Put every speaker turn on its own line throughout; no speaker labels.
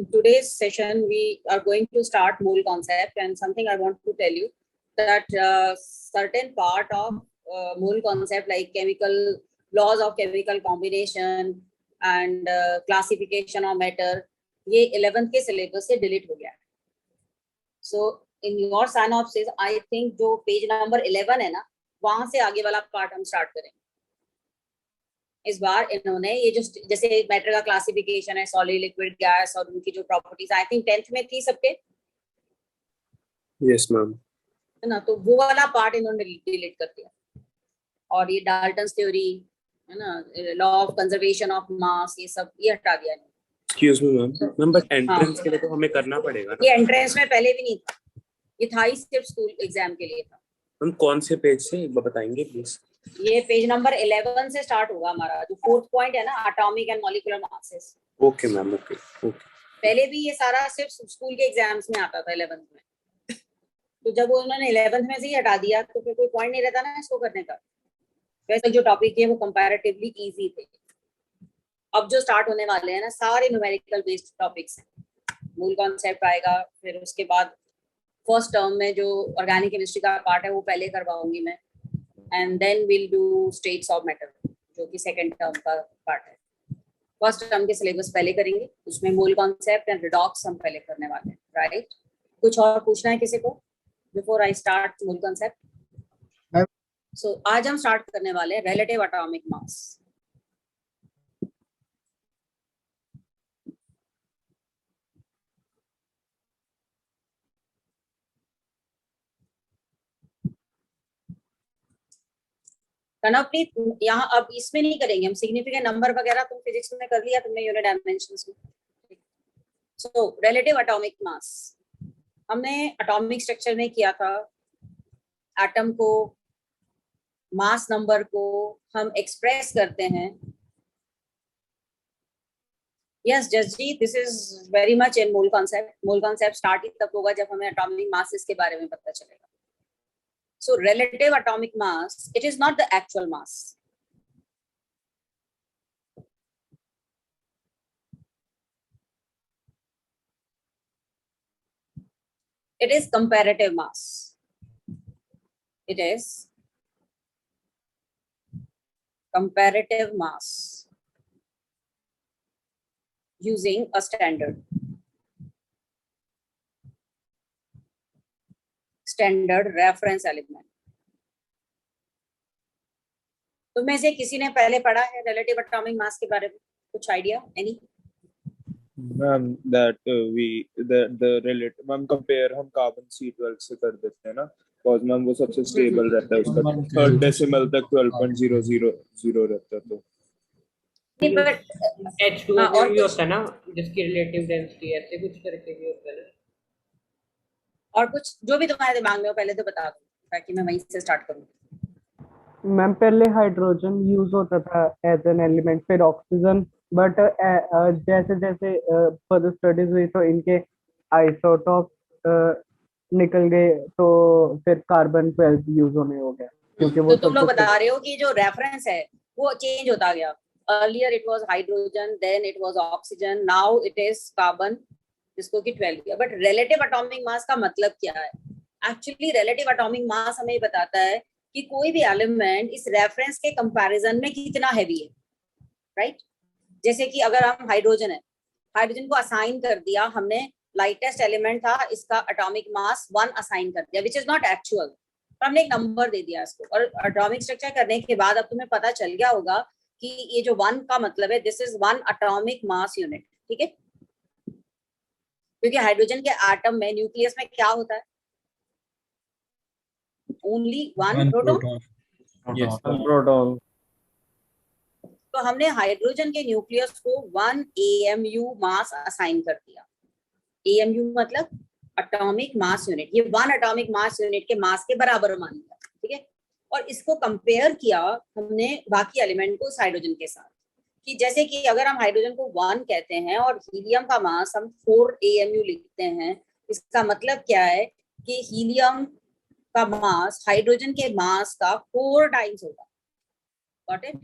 in today's session, we are going to start mole concept, and something I want to tell you that certain part of mole concept like chemical laws of chemical combination and classification of matter, ये 11th के syllabus से delete हो गया है. So in your synopsis, I think जो page number 11 है ना, वहां से आगे वाला part हम start करेंगे. इस बार इन्होंने ये जो जैसे मैटर का क्लासिफिकेशन है, सॉलिड, लिक्विड, गैस और उनकी जो प्रॉपर्टीज आई थिंक 10th में थी सबके.
Yes ma'am.
है ना, तो वो वाला पार्ट इन्होंने डिलीट कर दिया. और ये डाल्टन्स थ्योरी है ना, law of conservation of mass, ये सब ये हटा दिया.
Excuse me ma'am, but entrance के लिए तो हमें करना पड़ेगा ना.
ये एंट्रेंस में पहले भी नहीं था, ये था ही सिर्फ स्कूल एग्जाम के लिए था.
हम कौन से पेज से एक बार बताएंगे प्लीज?
ये पेज नंबर 11 से स्टार्ट होगा हमारा, जो 4th पॉइंट है ना, atomic and molecular masses.
Okay ma'am, okay.
पहले भी ये सारा सिर्फ स्कूल के एग्जाम्स में आता था 11th में. तो जब उन्होंने 11th में से ही हटा दिया तो फिर कोई पॉइंट नहीं रहता ना इसको करने का. वैसे जो टॉपिक है वो कंपैरेटिवली इजी थे. अब जो स्टार्ट होने वाले हैं ना, सारे न्यूमेरिकल बेस्ड टॉपिक्स हैं. मूल कॉन्सेप्ट आएगा, फिर उसके बाद फर्स्ट टर्म में जो ऑर्गेनिक केमिस्ट्री का पार्ट है वो पहले करवाऊंगी मैं, and then will do states of matter जो कि सेकंड टर्म का पार्ट है. फर्स्ट टर्म के सिलेबस पहले करेंगे, उसमें मूल कॉन्सेप्ट एंड रिडॉक्स हम पहले करने वाले हैं. राइट, कुछ और पूछना है किसी को बिफोर आई स्टार्ट मूल कॉन्सेप्ट? सो आज हम स्टार्ट करने वाले हैं रिलेटिव एटॉमिक मास. कनवप्रीत, यहाँ अब इसमें नहीं करेंगे हम. सिग्निफिकेंट नंबर वगैरह तुम फिजिक्स में कर लिया तुमने, यूनिट डायमेंशंस में. सो रिलेटिव एटॉमिक मास हमने एटॉमिक स्ट्रक्चर में किया था. एटम को, मास नंबर को हम एक्सप्रेस करते हैं. यस जस्ट जी, this is very much in मूल कॉन्सेप्ट. मूल कॉन्सेप्ट स्टार्ट ही तब होगा जब हमें एटॉमिक मासेस के बारे में पता चलेगा. So relative atomic mass, it is not the actual mass. It is comparative mass. It is comparative mass using a standard reference element. तो में से किसी ने पहले पढ़ा है रिलेटिव एटॉमिक मास के बारे में? कुछ idea? Any
ma'am that the relative ma'am compare हम कार्बन C12 से कर देते हैं ना, बिकॉज़ मैम वो सबसे स्टेबल रहता है, उसका थर्ड डेसिमल तक 12.000 रहता है. तो
H2O भी होता है ना जिसकी रिलेटिव डेंसिटी ऐसे कुछ करके भी होता है ना.
और कुछ जो भी तुम्हारे दिमाग में हो पहले तो बता दो ताकि मैं वहीं से स्टार्ट करूं.
मैम पहले हाइड्रोजन यूज होता था एज एन एलिमेंट, फिर ऑक्सीजन, बट जैसे जैसे फर्दर स्टडीज हुई तो इनके आइसोटॉप निकल गए, तो फिर कार्बन 12 यूज होने हो गया. क्योंकि वो
तो तुम लोग बता रहे हो कि जो रेफरेंस है वो चेंज होता गया. Earlier it was hydrogen, then it was oxygen, now it is carbon, जिसको कि 12 किया. बट रिलेटिव एटॉमिक मास का मतलब क्या है? एक्चुअली रिलेटिव एटॉमिक मास हमें बताता है कि कोई भी एलिमेंट इस रेफरेंस के कंपैरिजन में कितना हैवी है. राइट, जैसे कि अगर हम हाइड्रोजन है, हाइड्रोजन को असाइन कर दिया हमने, लाइटेस्ट एलिमेंट था, इसका एटॉमिक मास 1 असाइन कर दिया, विच इज नॉट एक्चुअल, तो हमने एक नंबर दे दिया इसको. और एटॉमिक स्ट्रक्चर करने के बाद अब तुम्हें पता चल गया होगा कि ये जो 1 का मतलब है, this is 1 atomic mass unit. ठीक है, क्योंकि हाइड्रोजन के एटम में न्यूक्लियस में क्या होता है? Only 1 proton.
Yes, proton.
तो हमने हाइड्रोजन के न्यूक्लियस को 1 AMU मास असाइन कर दिया. AMU मतलब एटॉमिक मास यूनिट. ये 1 एटॉमिक मास यूनिट के मास के बराबर मान लिया. ठीक है, और इसको कंपेयर किया हमने बाकी एलिमेंट को हाइड्रोजन के साथ, कि जैसे कि अगर हम हाइड्रोजन को 1 कहते हैं और हीलियम का मास हम 4 AMU लिखते हैं, इसका मतलब क्या है कि हीलियम का मास हाइड्रोजन के मास का 4 टाइम्स होगा. Got it?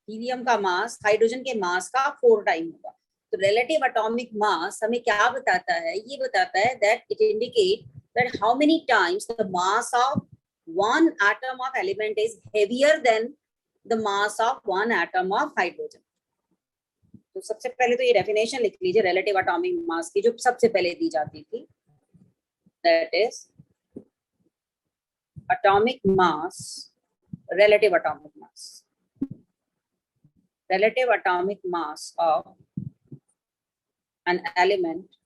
हीलियम का मास हाइड्रोजन के मास का 4 टाइम होगा. तो रिलेटिव एटॉमिक मास हमें क्या बताता है, ये बताता है that it indicate that how many times the mass of one atom of element is heavier than the mass of one atom of hydrogen. तो सबसे पहले तो ये डेफिनेशन लिख लीजिए रिलेटिव एटॉमिक मास की, जो सबसे पहले दी जाती थी, that is atomic mass, relative atomic mass, relative atomic mass of an element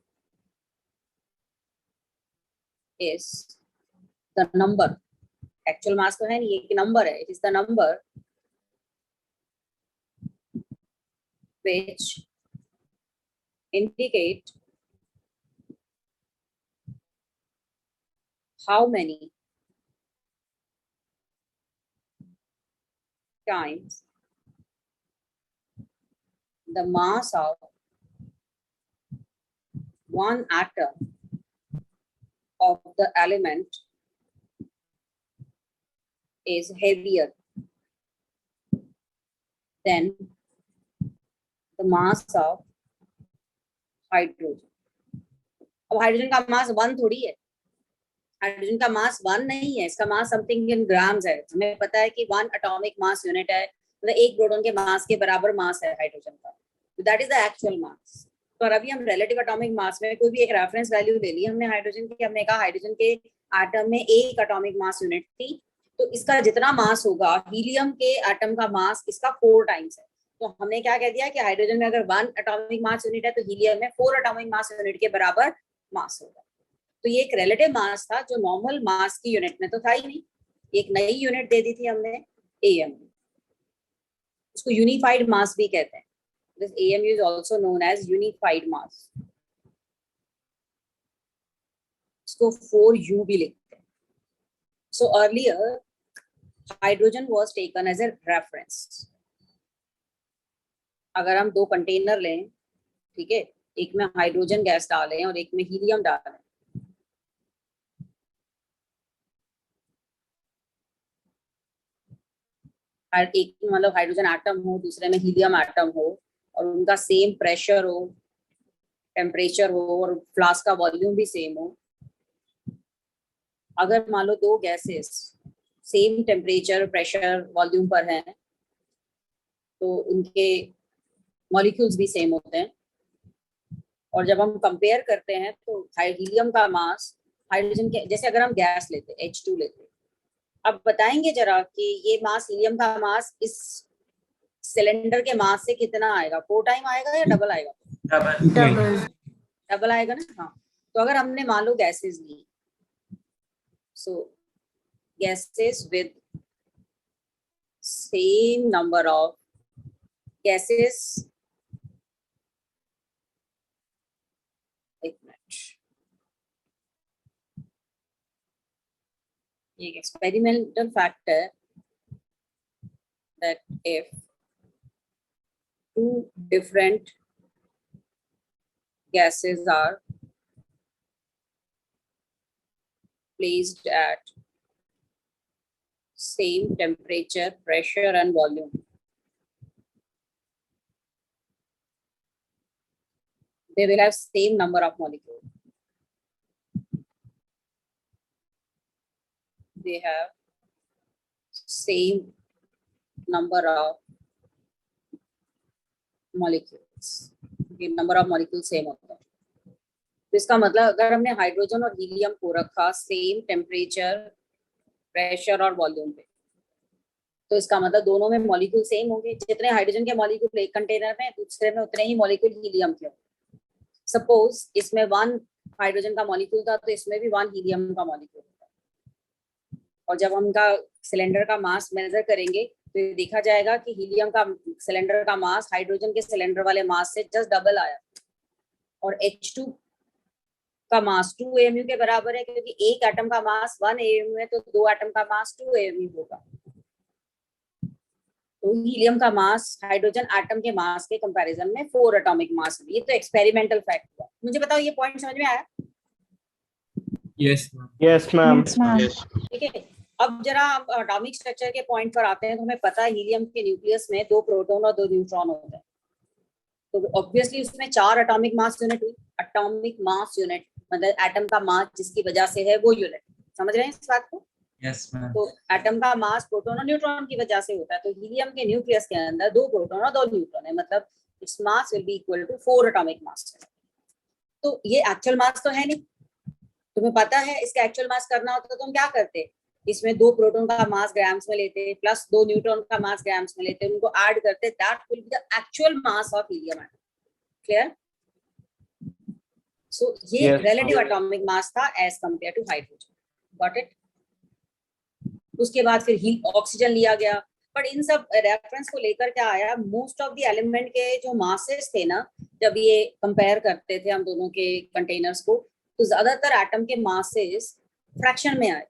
is the number, actual mass तो है नहीं, ये number है, it is the number which indicate how many times the mass of one atom of the element is heavier than the mass of hydrogen. अब hydrogen का मास 1 थोड़ी है, hydrogen का मास 1 नहीं है, इसका मास समथिंग इन ग्राम्स है। हमें पता है कि 1 एटॉमिक मास यूनिट है, मतलब 1 प्रोटॉन के मास के बराबर मास है हाइड्रोजन का, तो दैट इज द एक्चुअल मास। पर अभी हम रिलेटिव एटॉमिक मास में कोई भी एक रेफरेंस वैल्यू ले ली हमने हाइड्रोजन की, हमने कहा हाइड्रोजन के एटम में 1 एटॉमिक मास यूनिट थी, तो इसका जितना मास होगा हीलियम के एटम का मास इसका 4 टाइम्स है। तो हमने क्या कह दिया कि हाइड्रोजन में अगर 1 एटॉमिक मास यूनिट है तो हीलियम में 4 एटॉमिक मास यूनिट के बराबर मास होगा। तो ये एक रिलेटिव मास था जो नॉर्मल मास की यूनिट में तो था ही नहीं, एक नई यूनिट दे दी थी हमने एएम, उसको यूनिफाइड मास भी कहते हैं। This AM is also known as unified mass, इसको 4U भी लिखते हैं। So earlier hydrogen was taken as a reference. अगर हम 2 कंटेनर लें, ठीक है, एक में हाइड्रोजन गैस डालें और एक में हीलियम डालें, एक मतलब हाइड्रोजन एटम हो, दूसरे में हीलियम एटम हो, और उनका सेम प्रेशर हो, टेम्परेचर हो, और फ्लास्क का वॉल्यूम भी सेम हो। अगर मान लो 2 gases same temperature, pressure, volume पर हैं, तो उनके मॉलिक्यूल्स भी सेम होते हैं। और जब हम कंपेयर करते हैं तो हीलियम का मास हाइड्रोजन के, जैसे अगर हम गैस लेते H2 लेते, अब बताएंगे जरा कि ये मास, हीलियम का मास इस सिलेंडर के मास से कितना आएगा, 4 टाइम आएगा या डबल आएगा? डबल आएगा ना। हाँ, तो अगर हमने मान लो गैसेस ली, so gases with same number of gases, एक मिनट, एक एक्सपेरिमेंटल फैक्ट है that if 2 different gases are placed at same temperature, pressure and volume, they will have same number of molecules. They have same number of molecules, number of molecule same होता है। तो इसका मतलब अगर हमने hydrogen और helium को रखा सेम टेम्परेचर, प्रेशर और वॉल्यूम पे, तो इसका मतलब दोनों में मॉलिक्यूल सेम होंगे। जितने हाइड्रोजन के मॉलिक्यूल एक कंटेनर में, दूसरे में उतने ही मॉलिक्यूल हीलियम के होंगे। सपोज इसमें 1 हाइड्रोजन का मॉलिक्यूल था तो इसमें भी 1 हीलियम का मॉलिक्यूल था, और जब हम इनका सिलेंडर का मास मेजर करेंगे तो ये देखा जाएगा कि हीलियम का सिलेंडर का मास हाइड्रोजन के सिलेंडर वाले मास से जस्ट डबल आया, और H2 का मास 2 AMU के बराबर है, क्योंकि एक एटम का मास 1 AMU है तो 2 एटम का मास 2 AMU होगा। तो हीलियम का मास हाइड्रोजन एटम के मास के कंपैरिजन में 4 एटॉमिक मास है। ये तो एक्सपेरिमेंटल फैक्ट हुआ। मुझे बताओ ये पॉइंट समझ में आया?
Yes ma'am.
ठीक है, अब जरा एटॉमिक स्ट्रक्चर के पॉइंट पर आते हैं। तो हमें पता है हीलियम के न्यूक्लियस में 2 प्रोटॉन और 2 न्यूट्रॉन होते हैं। तो ऑब्वियसली उसमें 4 एटॉमिक मास यूनिट हुई। एटॉमिक मास यूनिट मतलब एटम का मास जिसकी वजह से है वो यूनिट। समझ रहे हैं इस बात को?
Yes ma'am.
तो एटम का मास प्रोटॉन और न्यूट्रॉन की वजह से होता है। तो हीलियम के न्यूक्लियस के अंदर 2 प्रोटॉन और 2 न्यूट्रॉन है, मतलब its mass will be equal to 4 atomic mass. तो ये एक्चुअल मास तो है नहीं, तुम्हें पता है इसका एक्चुअल मास करना होता तो तुम क्या करते, इसमें 2 प्रोटॉन का मास ग्राम्स में लेते प्लस 2 न्यूट्रॉन का मास ग्राम्स में लेते, उनको ऐड करते, that will be the actual mass of helium atom. Clear? So ये
Yes,
रिलेटिव एटॉमिक मास था as compared to hydrogen. Got it? उसके बाद फिर ऑक्सीजन लिया गया, बट इन सब रेफरेंस को लेकर क्या आया, मोस्ट ऑफ द एलिमेंट के जो मासेस थे ना, जब ये कंपेयर करते थे हम दोनों के कंटेनर्स को, तो ज्यादातर एटम के मासेस फ्रैक्शन में आए।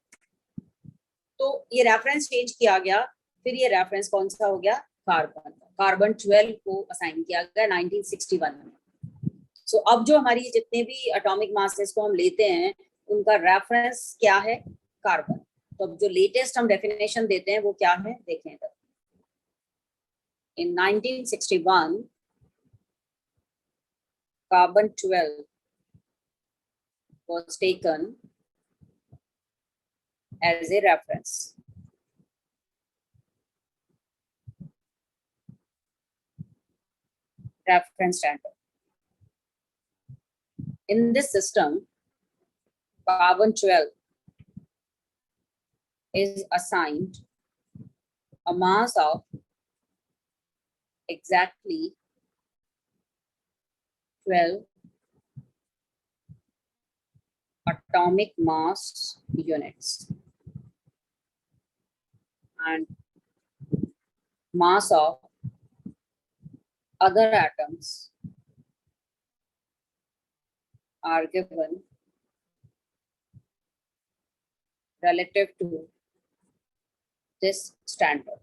तो ये रेफरेंस चेंज किया गया, फिर ये रेफरेंस कौन सा हो गया, कार्बन। कार्बन 12 को असाइन किया गया 1961 में। सो अब जो हमारी जितने भी एटॉमिक मासेस को हम लेते हैं उनका रेफरेंस क्या है, कार्बन। तो अब जो लेटेस्ट हम डेफिनेशन देते हैं वो क्या है, देखें इधर। इन 1961 carbon 12 was taken as a reference. Reference standard. In this system, carbon 12 is assigned a mass of exactly 12 atomic mass units, and mass of other atoms are given relative to this standard.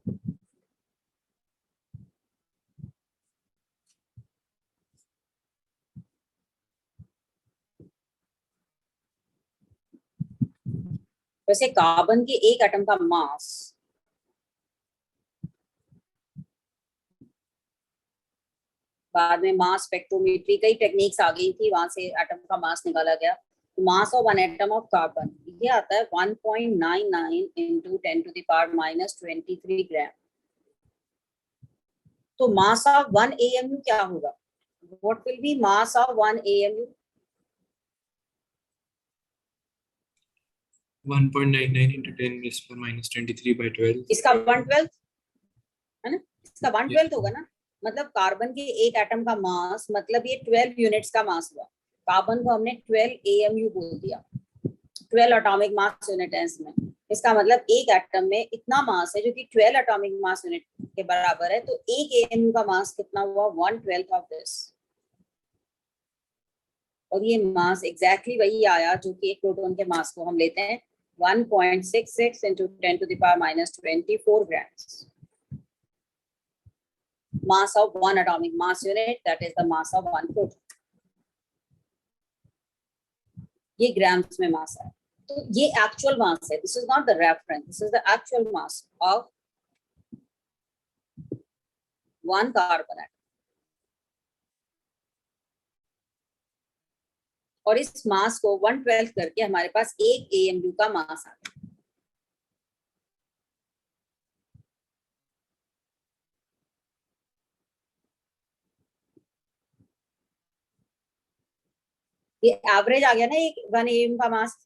वैसे carbon के एक atom का मास बाद में mass spectrometry कई techniques आ गई थी, वहां से एटम का मास निकाला गया। तो मास of one atom of carbon ये आता है 1.99 into 10 to the power minus 23 ग्राम। तो मास ऑफ 1 AMU क्या होगा, what will be mass of 1 AMU?
1.99 into 10 raised to minus 23 by 12.
इसका 1/12 है ना, इसका 1/12 होगा ना। मतलब कार्बन के एक एटम का मास, मतलब ये 12 यूनिट्स का मास हुआ। कार्बन को हमने 12 AMU बोल दिया, 12 एटॉमिक मास यूनिट है इसमें। इसका मतलब एक एटम में इतना मास है जो कि 12 एटॉमिक मास यूनिट के बराबर है। तो एक AMU का मास कितना हुआ, 1/12 ऑफ दिस। और ये मास एग्जैक्टली वही आया जो कि एक प्रोटॉन के मास को हम लेते हैं 1.66 into 10 to the power minus 24 grams. Mass of one atomic mass unit, that is the mass of one proton. ये ग्राम्स में मास है। तो ये एक्चुअल मास है, this is not the reference, this is the actual mass of one carbon atom. और इस मास को 1/12 करके हमारे पास एक AMU का मास आ गया। ये एवरेज आ गया ना, एक 1 AMU का मास।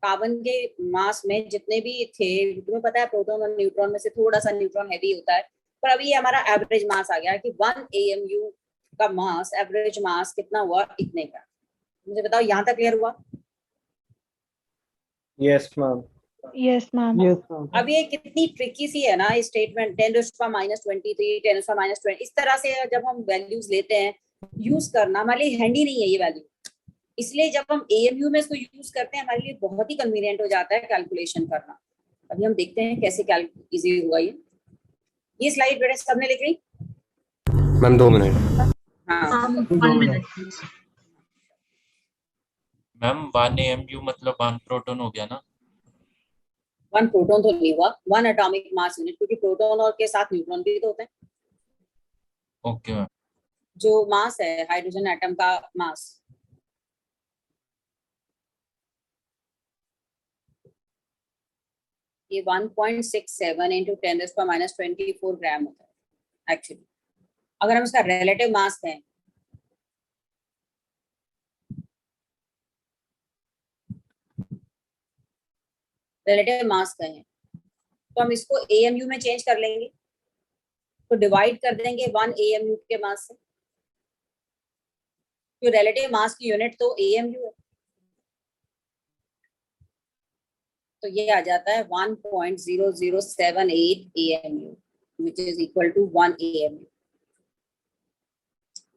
कार्बन के मास में जितने भी थे, तुम्हें पता है प्रोटॉन और न्यूट्रॉन में से थोड़ा सा न्यूट्रॉन हैवी होता है, पर अभी ये हमारा एवरेज मास आ गया कि 1 AMU का मास, एवरेज मास कितना हुआ, इतने का। मुझे बताओ यहाँ तक क्लियर हुआ?
Yes, ma'am.
Yes, ma'am.
Yes, ma'am.
अब ये कितनी ट्रिकी सी है ना स्टेटमेंट, 10⁻⁻23 10⁻20 इस तरह से जब हम वैल्यूज लेते हैं, यूज करना हमारे लिए हैंडी नहीं है ये वैल्यू। इसलिए जब हम AMU में इसको यूज करते हैं हमारे लिए बहुत ही कन्वीनियंट हो जाता है कैलकुलेशन करना। अभी हम देखते हैं कैसे इजी हुआ ये स्लाइड बेटे सबने लिख ली?
Ma'am 2 minute.
हाँ
1 minute.
मैम 1 AMU मतलब 1 प्रोटॉन हो गया ना?
1 प्रोटॉन तो नहीं हुआ, 1 एटॉमिक मास यूनिट, क्योंकि प्रोटॉन और के साथ न्यूट्रॉन भी तो होते हैं।
Okay ma'am.
जो मास है हाइड्रोजन एटम का मास, ये 1.67 इंटू 10⁻⁻⁴ ग्राम होता है एक्चुअली। अगर हम इसका रिलेटिव मास दें, रिलेटिव मास कहें, तो हम इसको AMU में चेंज कर लेंगे, तो डिवाइड कर देंगे 1 AMU के मास से। जो रिलेटिव मास की यूनिट तो AMU है, तो ये आ जाता है 1.0078 AMU which is equal to 1 AMU।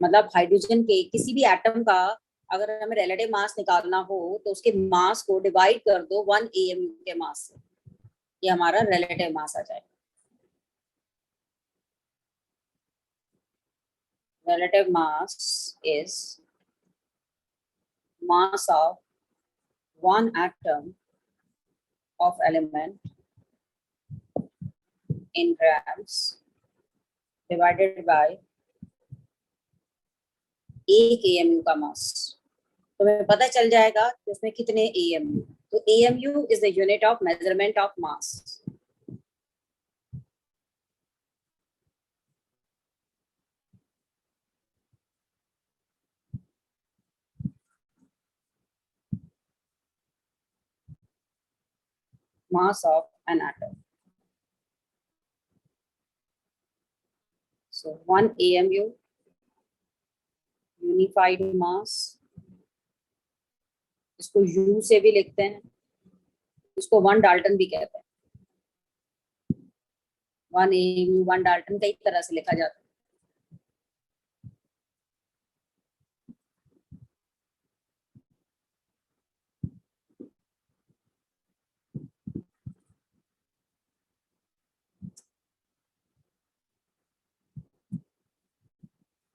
मतलब हाइड्रोजन के किसी भी एटम का अगर हमें रिलेटिव मास निकालना हो तो उसके मास को डिवाइड कर दो 1 AMU के मास से, ये हमारा रिलेटिव मास आ जाएगा। Relative mass is mass of one atom of element in grams divided by 1 AMU का मास। तो हमें पता चल जाएगा कि उसमें कितने AMU। तो AMU is the unit of measurement of mass। Mass of an atom। So 1 AMU unified mass, इसको U से भी लिखते हैं, इसको 1 डाल्टन भी कहते हैं। 1 AMU 1 डाल्टन कई तरह से लिखा जाता है।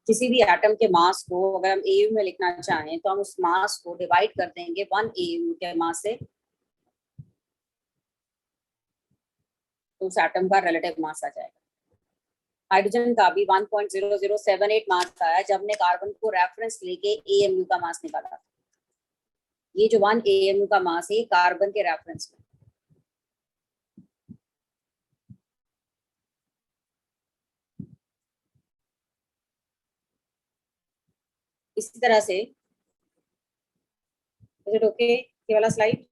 किसी भी एटम के मास को अगर हम AU में लिखना चाहें तो हम उस मास को डिवाइड कर देंगे 1 AU के मास से, तो उस एटम का रिलेटिव मास आ जाएगा। हाइड्रोजन का भी 1.0078 मास आया जब हमने कार्बन को रेफरेंस लेके AMU का मास निकाला था। ये जो 1 AMU का मास है कार्बन के रेफरेंस में। इसी तरह से इज इट ओके ये वाला स्लाइड?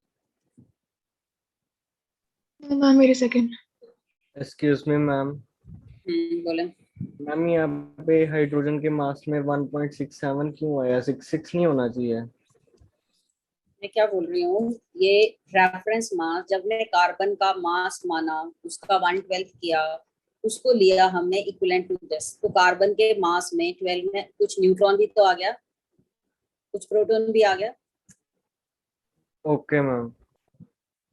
मैम मेरे सेकंड।
Excuse me ma'am.
बोले
मैम यहाँ पे हाइड्रोजन के मास में 1.67 क्यों आया? 66 नहीं होना चाहिए।
मैं क्या बोल रही हूँ, ये रेफरेंस मास जब ने कार्बन का मास माना, उसका 1/12 किया, उसको लिया हमने इक्विवेलेंट टू दिस, तो कार्बन के मास में 12 में कुछ न्यूट्रॉन भी तो आ गया, कुछ प्रोटॉन भी आ गया।
Okay ma'am.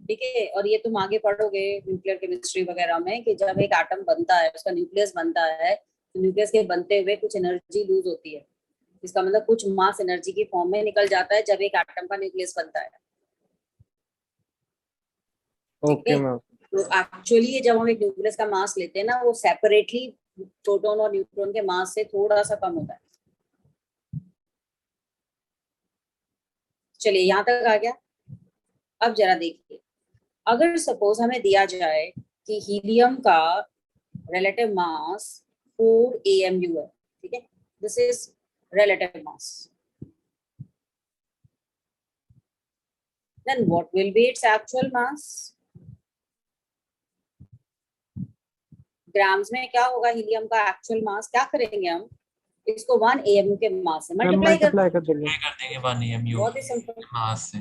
ठीक है, और ये तुम आगे पढ़ोगे न्यूक्लियर केमिस्ट्री वगैरह में कि जब एक एटम बनता है, उसका न्यूक्लियस बनता है, तो न्यूक्लियस के बनते हुए कुछ एनर्जी लूज होती है, इसका मतलब कुछ मास एनर्जी की फॉर्म में निकल जाता है जब एक एटम का न्यूक्लियस बनता है।
Okay ma'am.
तो एक्चुअली जब हम एक न्यूक्लियस का मास लेते हैं ना, वो सेपरेटली प्रोटॉन और न्यूट्रॉन के मास से थोड़ा सा कम होता है। चलिए यहाँ तक आ गया। अब जरा देखिए, अगर सपोज हमें दिया जाए कि हीलियम का रिलेटिव मास 4 AMU है, ठीक है, this is relative mass, then what will be its actual mass? Grams में क्या होगा हीलियम का एक्चुअल मास? क्या करेंगे हम, इसको 1 AMU के मास से मल्टीप्लाई कर
कर देंगे।
कर देंगे 1 AMU
बहुत ही सिंपल,
मास से।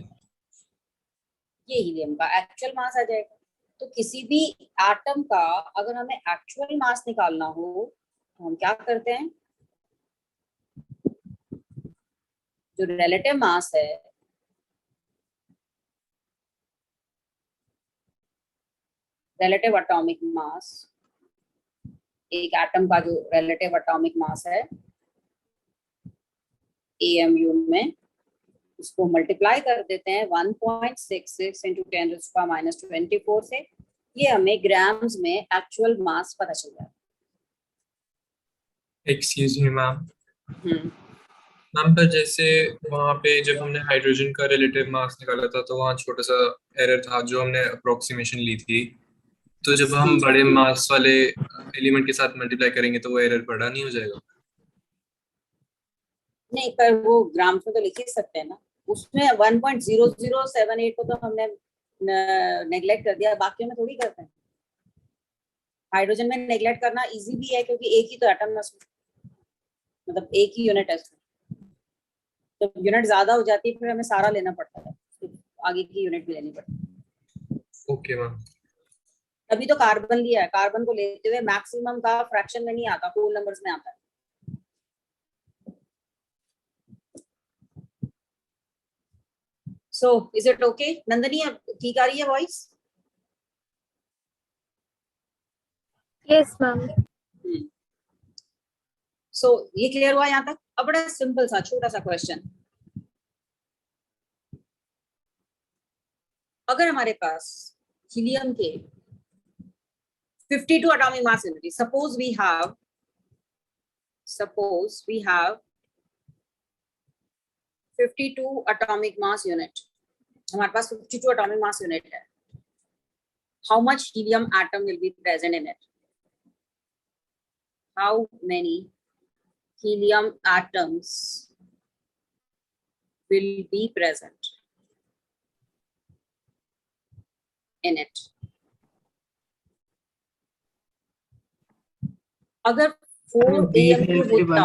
ये हीलियम का एक्चुअल मास आ जाएगा। तो किसी भी एटम का अगर हमें एक्चुअल मास निकालना हो तो हम क्या करते हैं, जो रिलेटिव मास है, रिलेटिव एटॉमिक मास, एक एटम का जो रिलेटिव एटॉमिक मास है AMU में, उसको मल्टीप्लाई कर देते हैं 1.66 इंटू 10⁻⁻24 से, ये हमें ग्राम्स में एक्चुअल मास पता चल जाता है।
Excuse me, ma'am. मैम पर जैसे वहां पे जब हमने हाइड्रोजन का रिलेटिव मास निकाला था तो वहाँ छोटा सा एरर था जो हमने अप्रोक्सीमेशन ली थी, तो जब हम बड़े मास वाले एलिमेंट के साथ मल्टीप्लाई करेंगे तो वो एरर बड़ा नहीं हो जाएगा?
नहीं, पर वो ग्राम में तो लिख ही सकते हैं ना, उसमें 1.0078 को तो हमने नेग्लेक्ट कर दिया, बाकी में थोड़ी करते हैं। हाइड्रोजन में नेग्लेक्ट करना इजी भी है क्योंकि एक ही तो एटम मतलब एक ही यूनिट है, जब यूनिट ज्यादा हो जाती है फिर हमें सारा लेना पड़ता है, तो आगे की यूनिट भी लेनी पड़ती है।
Okay ma'am.
अभी तो कार्बन लिया है, कार्बन को लेते हुए मैक्सिमम का फ्रैक्शन में नहीं आता, होल नंबर्स में आता है। So is it okay Nandini, अब ठीक आ रही है वॉइस?
Yes ma'am.
सो ये क्लियर हुआ यहाँ तक? अब बड़ा सिंपल सा छोटा सा क्वेश्चन, अगर हमारे पास हीलियम के 52 atomic mass units, suppose we have 52 atomic mass unit, हमारे पास 52 atomic mass unit है, how much helium atom will be present in it? How many helium atoms will be present in it? अगर 4 AMU होता,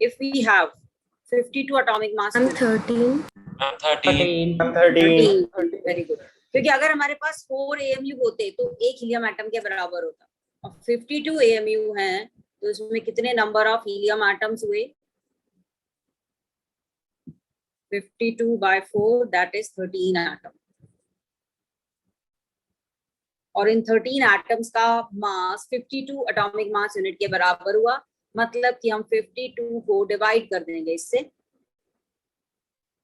if we have 52 atomic mass
I'm
unit,
13.
Ma'am 13।
13।
Very good, क्योंकि अगर हमारे पास 4 AMU होते तो एक helium atom के बराबर होता, और 52 AMU हैं तो इसमें कितने नंबर ऑफ हीलियम एटम्स हुए? 52 by 4 that is 13 एटम, और इन 13 एटम्स का मास 52 एटॉमिक मास यूनिट के बराबर हुआ, मतलब कि हम 52 को डिवाइड कर देंगे इससे,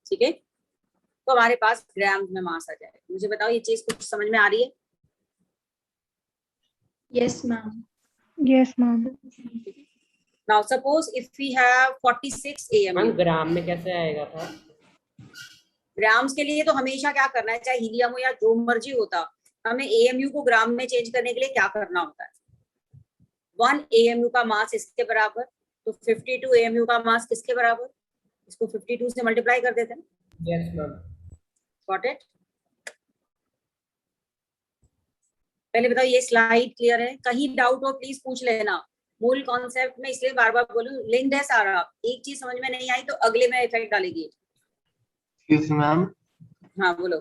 ठीक है, तो हमारे पास ग्राम में मास आ जाएगा। मुझे बताओ ये चीज कुछ समझ में आ रही है?
Yes ma'am. Yes ma'am.
Now suppose if we have 46
ma'am
AMU,
ग्राम में कैसे आएगा था?
ग्राम्स के लिए तो हमेशा क्या करना है, चाहे हीलियम हो या जो मर्जी होता, हमें AMU को ग्राम में चेंज करने के लिए क्या करना होता है? 1 AMU का मास इसके बराबर, तो 52 AMU का मास किसके बराबर? इसको 52 से मल्टीप्लाई कर देते हैं।
Yes ma'am.
Got it? पहले बताओ ये स्लाइड क्लियर है? कहीं डाउट हो प्लीज पूछ लेना, मूल कॉन्सेप्ट में इसलिए बार बार बोलूं, लिंक्ड है सारा, एक चीज समझ में नहीं आई तो अगले में इफेक्ट डालेगी।
मैम
हाँ बोलो।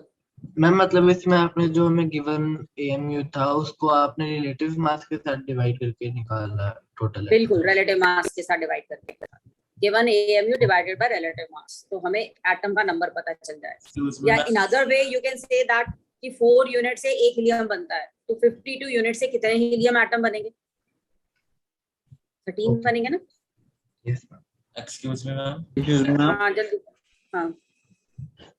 मैम मतलब इसमें आपने जो हमें गिवन एएमयू था उसको आपने रिलेटिव मास के साथ डिवाइड करके निकाला टोटल?
बिल्कुल, रिलेटिव मास के साथ डिवाइड करके, given AMU divided by relative mass, तो हमें एटम का नंबर पता चल जाएगा। या in other way you can say that कि 4 यूनिट से एक हीलियम बनता है, तो 52 यूनिट से कितने हीलियम एटम बनेंगे? 13 बनेंगे ना?
Yes ma'am.
Excuse me ma'am.
हाँ जल्दी। हाँ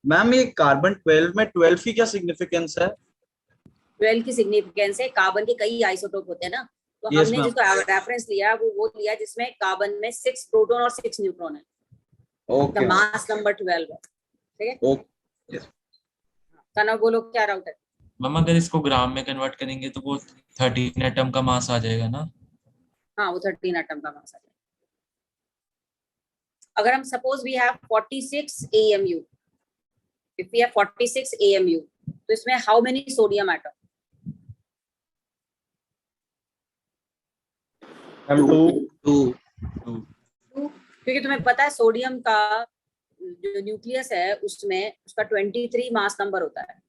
मैम ये कार्बन 12 में 12 की क्या सिग्निफिकेंस है?
12 की सिग्निफिकेंस है, कार्बन के कई आइसोटोप होते हैं ना, तो
Yes,
हमने
ma'am.
जिसको रेफरेंस लिया वो लिया जिसमें कार्बन में 6 प्रोटॉन और 6 न्यूट्रॉन है,
ओके
द मास नंबर 12 है, ठीक है?
ओके।
कनव बोलो क्या डाउट है?
मैम अगर इसको ग्राम में कन्वर्ट करेंगे तो वो 13 एटम का मास आ जाएगा ना?
हाँ वो 13 एटम का मास आ जाएगा। अगर हम suppose we have 46 AMU, if we have 46 AMU, तो इसमें how many sodium atom?
Two.
क्योंकि तुम्हें पता है सोडियम का जो न्यूक्लियस है उसमें उसका 23 मास नंबर होता है,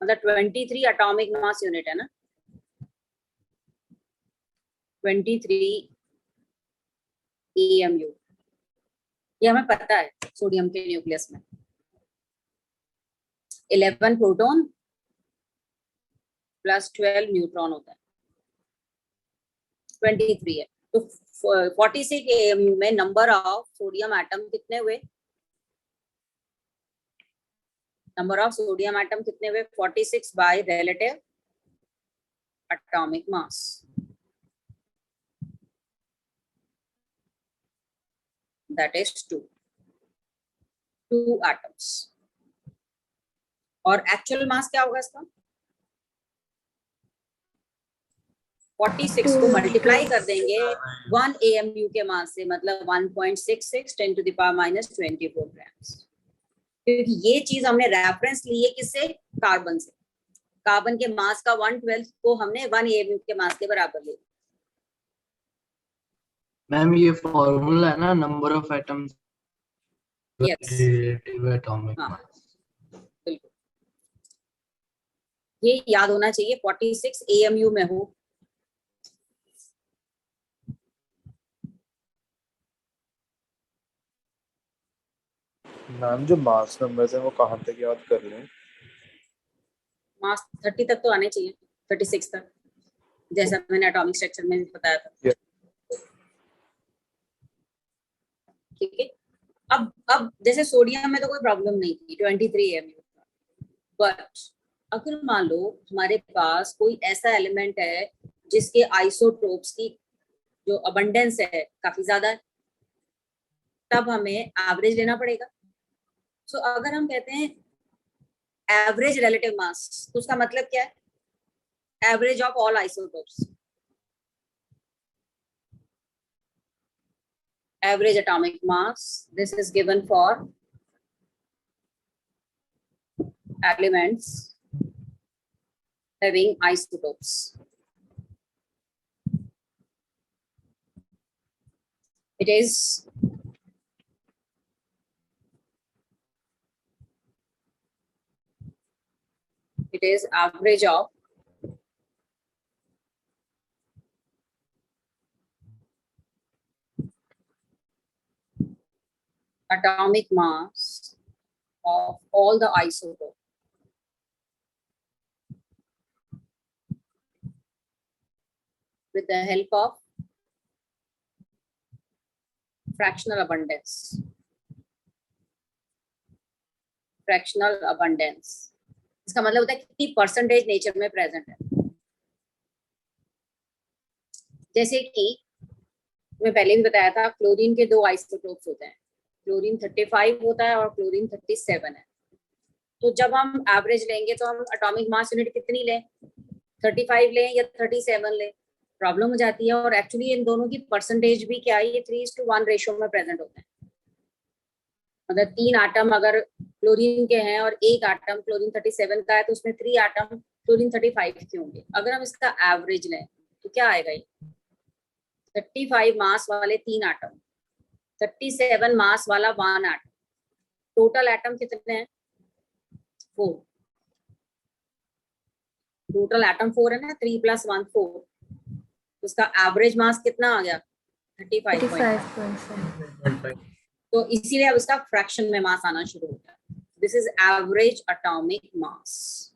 मतलब 23 एटॉमिक मास यूनिट है ना, 23 AMU, ये हमें पता है। सोडियम के न्यूक्लियस में 11 प्रोटॉन प्लस 12 न्यूट्रॉन होता है, 23 है, तो 46 AMU में नंबर ऑफ सोडियम एटम कितने हुए? नंबर ऑफ सोडियम एटम कितने हुए? 46 by relative atomic mass. that is 2 atoms. और एक्चुअल मास क्या होगा इसका? 46 को मल्टीप्लाई कर देंगे 1 AMU के मास से, मतलब 1.66 10 to the power minus 24 grams. क्योंकि ये चीज हमने रेफरेंस ली है किससे? कार्बन से। कार्बन के मास का 1/12 को हमने 1 AMU के मास के बराबर लिया।
मैम ये फॉर्मूला है ना, number of atoms
Yes.
Relative atomic
हाँ,
मास।
बिल्कुल ये याद होना चाहिए, 46 AMU में हो।
मैम जो मास नंबर्स हैं वो कहाँ तक याद कर लें?
मास 30 तक तो आने चाहिए, 36 तक, जैसा मैंने एटॉमिक स्ट्रक्चर में बताया था।
Yeah.
ठीक है, अब जैसे सोडियम में तो कोई प्रॉब्लम नहीं थी, 23 AMU, बट अगर मान लो हमारे पास कोई ऐसा एलिमेंट है जिसके आइसोटोप्स की जो अबंडेंस है काफी ज्यादा है, तब हमें एवरेज लेना पड़ेगा। सो अगर हम कहते हैं एवरेज रिलेटिव मास, तो उसका मतलब क्या है? Average of all isotopes, average atomic mass. This is given for elements having isotopes. It is average of atomic mass of all the isotopes with the help of fractional abundance. Fractional abundance इसका मतलब होता है कितनी percentage nature में present है। जैसे कि मैं पहले भी बताया था, क्लोरीन के 2 आइसोटोप्स होते हैं, क्लोरीन 35 होता है और क्लोरीन 37 है। तो जब हम एवरेज लेंगे तो हम एटॉमिक मास यूनिट कितनी लें? 35 लें या 37 लें? प्रॉब्लम हो जाती है। और एक्चुअली इन दोनों की परसेंटेज भी क्या है, ये 3:1 रेशियो में प्रेजेंट होते हैं। मतलब 3 आटम अगर क्लोरीन के हैं और 1 आटम क्लोरीन 37 का है, तो उसमें 3 आटम क्लोरीन 35 के होंगे। अगर हम इसका एवरेज लें तो क्या आएगा? ये 35 मास वाले 3 आटम, 37 मास वाला 1 आटम, टोटल एटम कितने हैं? 4। टोटल एटम 4 है ना, 3 + 1 4। उसका एवरेज मास कितना आ गया? 35.5। तो इसीलिए अब इसका फ्रैक्शन में मास आना शुरू होता है। दिस इज एवरेज एटॉमिक मास।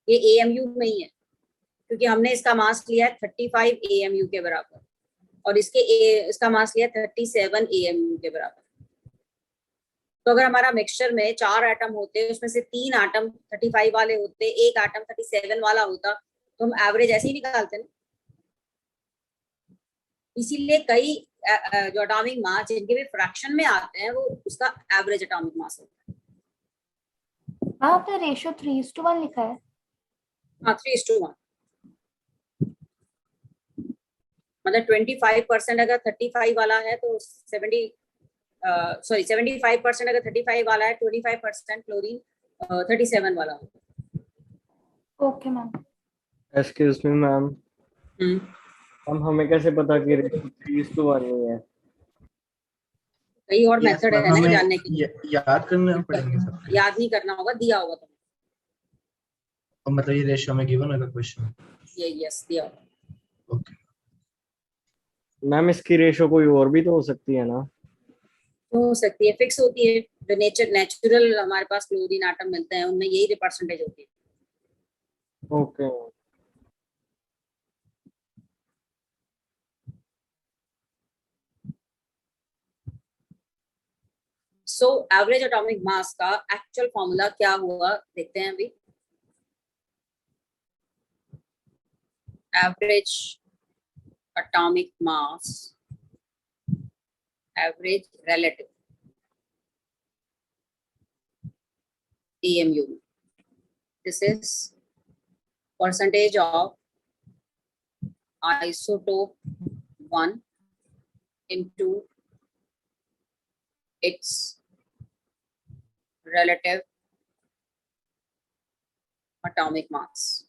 ये AMU में ही है, क्योंकि हमने इसका मास लिया है 35 AMU के बराबर, और इसका मास लिया 37 AMU के बराबर। तो अगर हमारा मिक्सचर में 4 एटम होते, उसमें से 3 आटम 35 वाले होते, 1 आटम 37 वाला होता, तो हम एवरेज ऐसे ही निकालते हैं। इसीलिए कई जो एटॉमिक मास जिनके भी फ्रैक्शन में आते हैं, वो उसका एवरेज एटॉमिक मास होता है।
हाँ, आपने रेशियो 3:1 लिखा है।
हाँ, 3:1। मतलब 25% अगर 35 वाला है तो 75% अगर 35 वाला है, 25% क्लोरीन 37 वाला होगा।
Okay ma'am.
Excuse me ma'am, हम हमें कैसे पता कि रेशियो 3:1 ही है?
कई और मेथड है ना
हमें
जानने के लिए।
याद करना पड़ेंगे सब।
याद नहीं करना होगा, दिया होगा तुम्हें।
तो मतलब ये रेशियो में गिवन होगा क्वेश्चन?
ये यस दिया होगा।
ओके
मैम, इसकी रेशियो कोई और भी तो हो सकती है ना?
हो सकती है, फिक्स होती है। जो नेचुरल हमारे पास क्लोरीन आटम मिलते हैं, उनमें यही परसेंटेज होती है।
ओके।
सो एवरेज एटॉमिक मास का एक्चुअल फॉर्मूला क्या हुआ देखते हैं अभी। Average atomic mass average relative AMU. This is percentage of isotope 1 into its relative atomic mass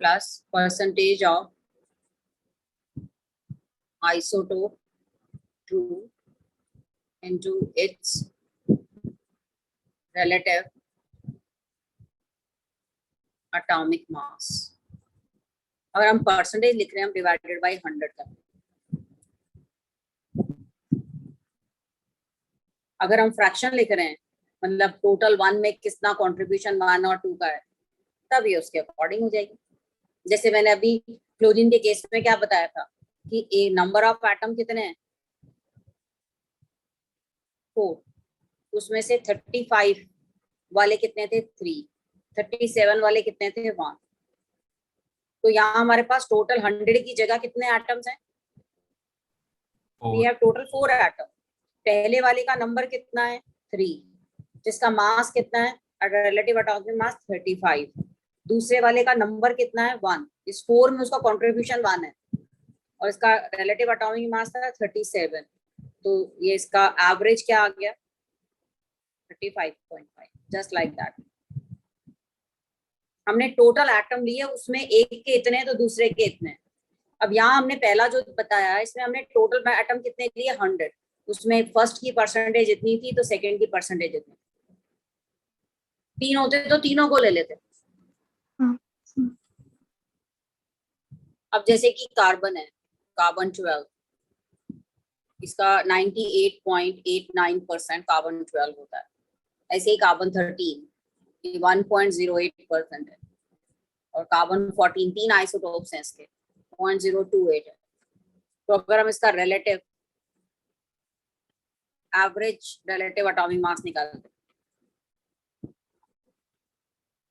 plus percentage of isotope 2 into its relative atomic mass. अगर हम percentage लिख रहे हैं हम डिवाइडेड बाय 100 कर, अगर हम फ्रैक्शन लिख रहे हैं मतलब टोटल 1 में कितना कंट्रीब्यूशन 1 और 2 का है तब ये उसके अकॉर्डिंग हो जाएगी। जैसे मैंने अभी क्लोरीन के केस में क्या बताया था कि ए नंबर ऑफ एटम कितने हैं 4, उसमें से 35 वाले कितने थे 3, 37 वाले कितने थे 1, तो यहाँ हमारे पास टोटल 100 की जगह कितने एटम्स हैं, वी हैव टोटल 4 एटम। पहले वाले का नंबर कितना है 3, जिसका मास कितना है रिलेटिव एटॉमिक मास 35, दूसरे वाले का नंबर कितना है 1, इस 4 में उसका कंट्रीब्यूशन 1 है और इसका रिलेटिव एटॉमिक मास था 37, तो ये इसका एवरेज क्या आ गया 35.5, जस्ट लाइक दैट। हमने टोटल एटम लिए उसमें एक के इतने तो दूसरे के इतने। अब यहाँ हमने पहला जो बताया इसमें हमने टोटल एटम कितने लिए 100, उसमें फर्स्ट की परसेंटेज इतनी थी तो सेकंड की परसेंटेज इतनी, 3 होते तो तीनों को ले लेते। अब जैसे कि कार्बन है, कार्बन 12, इसका 98.89% कार्बन 12 होता है। ऐसे ही कार्बन 13 1.08% है और कार्बन 14 3 आइसोटोप्स हैं इसके 0.028 है। तो अगर हम इसका रिलेटिव एवरेज रिलेटिव एटॉमिक मास निकालते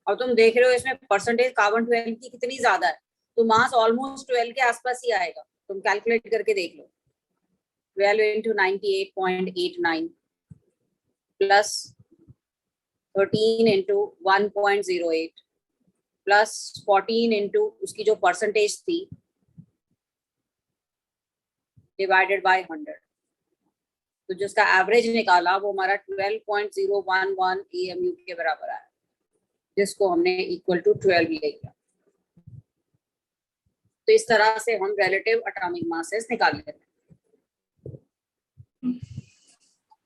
और तुम देख रहे हो इसमें परसेंटेज कार्बन 12 की कितनी ज्यादा है तो मास ऑलमोस्ट 12 के आसपास ही आएगा। तुम कैलकुलेट करके देख लो 12 into 98.89 plus 13 into 1.08 plus 14 into उसकी जो परसेंटेज थी डिवाइडेड बाय 100, तो जिसका एवरेज निकाला वो हमारा 12.011 AMU के बराबर आया, जिसको हमने इक्वल टू 12 ले लिया। तो इस तरह से हम रिलेटिव एटॉमिक मासेस निकाल लेते हैं।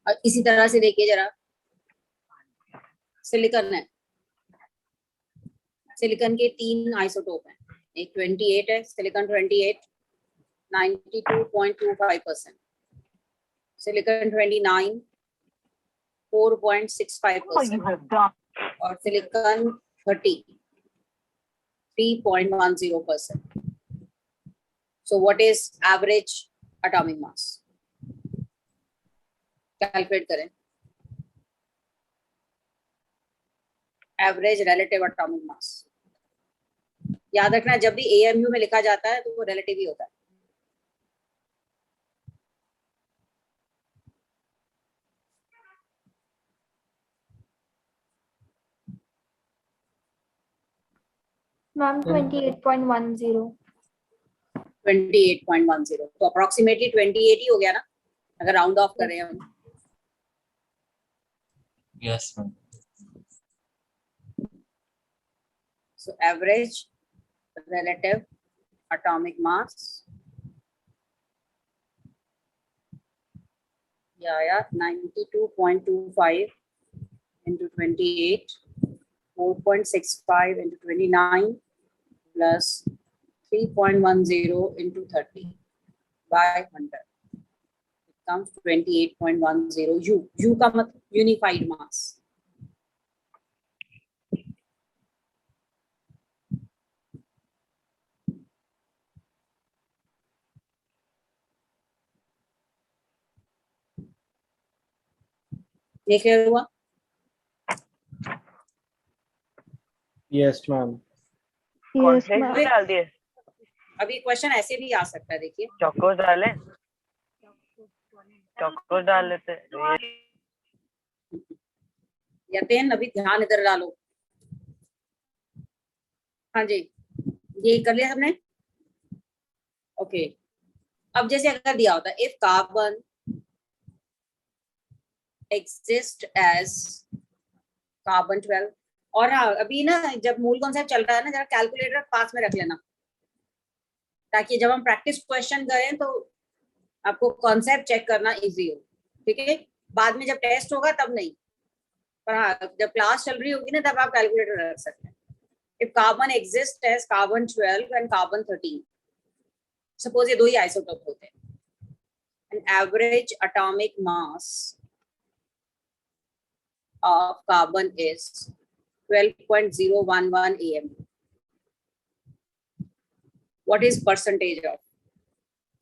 और इसी तरह से देखिए जरा सिलिकॉन है, सिलिकॉन के 3 आइसोटोप हैं, एक 28 है सिलिकॉन 28 92.25%, सिलिकॉन 29 4.65% और silicon 30 3.10%। So what is average atomic mass? Calculate करें एवरेज रिलेटिव एटॉमिक मास। याद रखना जब भी AMU में लिखा जाता है तो वो रिलेटिव ही होता है।
मैम 28.10।
28.10 तो अप्रोक्सीमेटली 28 ही हो गया ना अगर राउंड ऑफ करें हम।
Yes ma'am.
So average relative atomic mass yeah 92.25 into 28 4.65 into 29 plus 3.10 into 30 by 100 it comes 28.10 U का मतलब unified mass। ये क्लियर हुआ?
Yes ma'am.
Yes, ma'am.
डाल दिए
अभी क्वेश्चन ऐसे भी आ सकता है, देखिए
चौकोस डाले, चौकोस डाल लेते।
यतेन अभी ध्यान इधर डालो। हाँ जी, ये कर लिया हमने। ओके, अब जैसे अगर दिया होता if carbon exist as carbon 12, और हाँ अभी ना जब मूल कॉन्सेप्ट चल रहा है ना, जरा कैलकुलेटर पास में रख लेना, ताकि जब हम प्रैक्टिस क्वेश्चन करें तो आपको कॉन्सेप्ट चेक करना इजी हो, ठीक है। बाद में जब टेस्ट होगा तब नहीं, पर हाँ जब क्लास चल रही होगी ना तब आप कैलकुलेटर रख सकते हैं। If carbon exist as carbon 12 and carbon 13, suppose ये दो ही आइसोटोप होते हैं, an average atomic mass of carbon is 12.011 AMU. What is percentage of?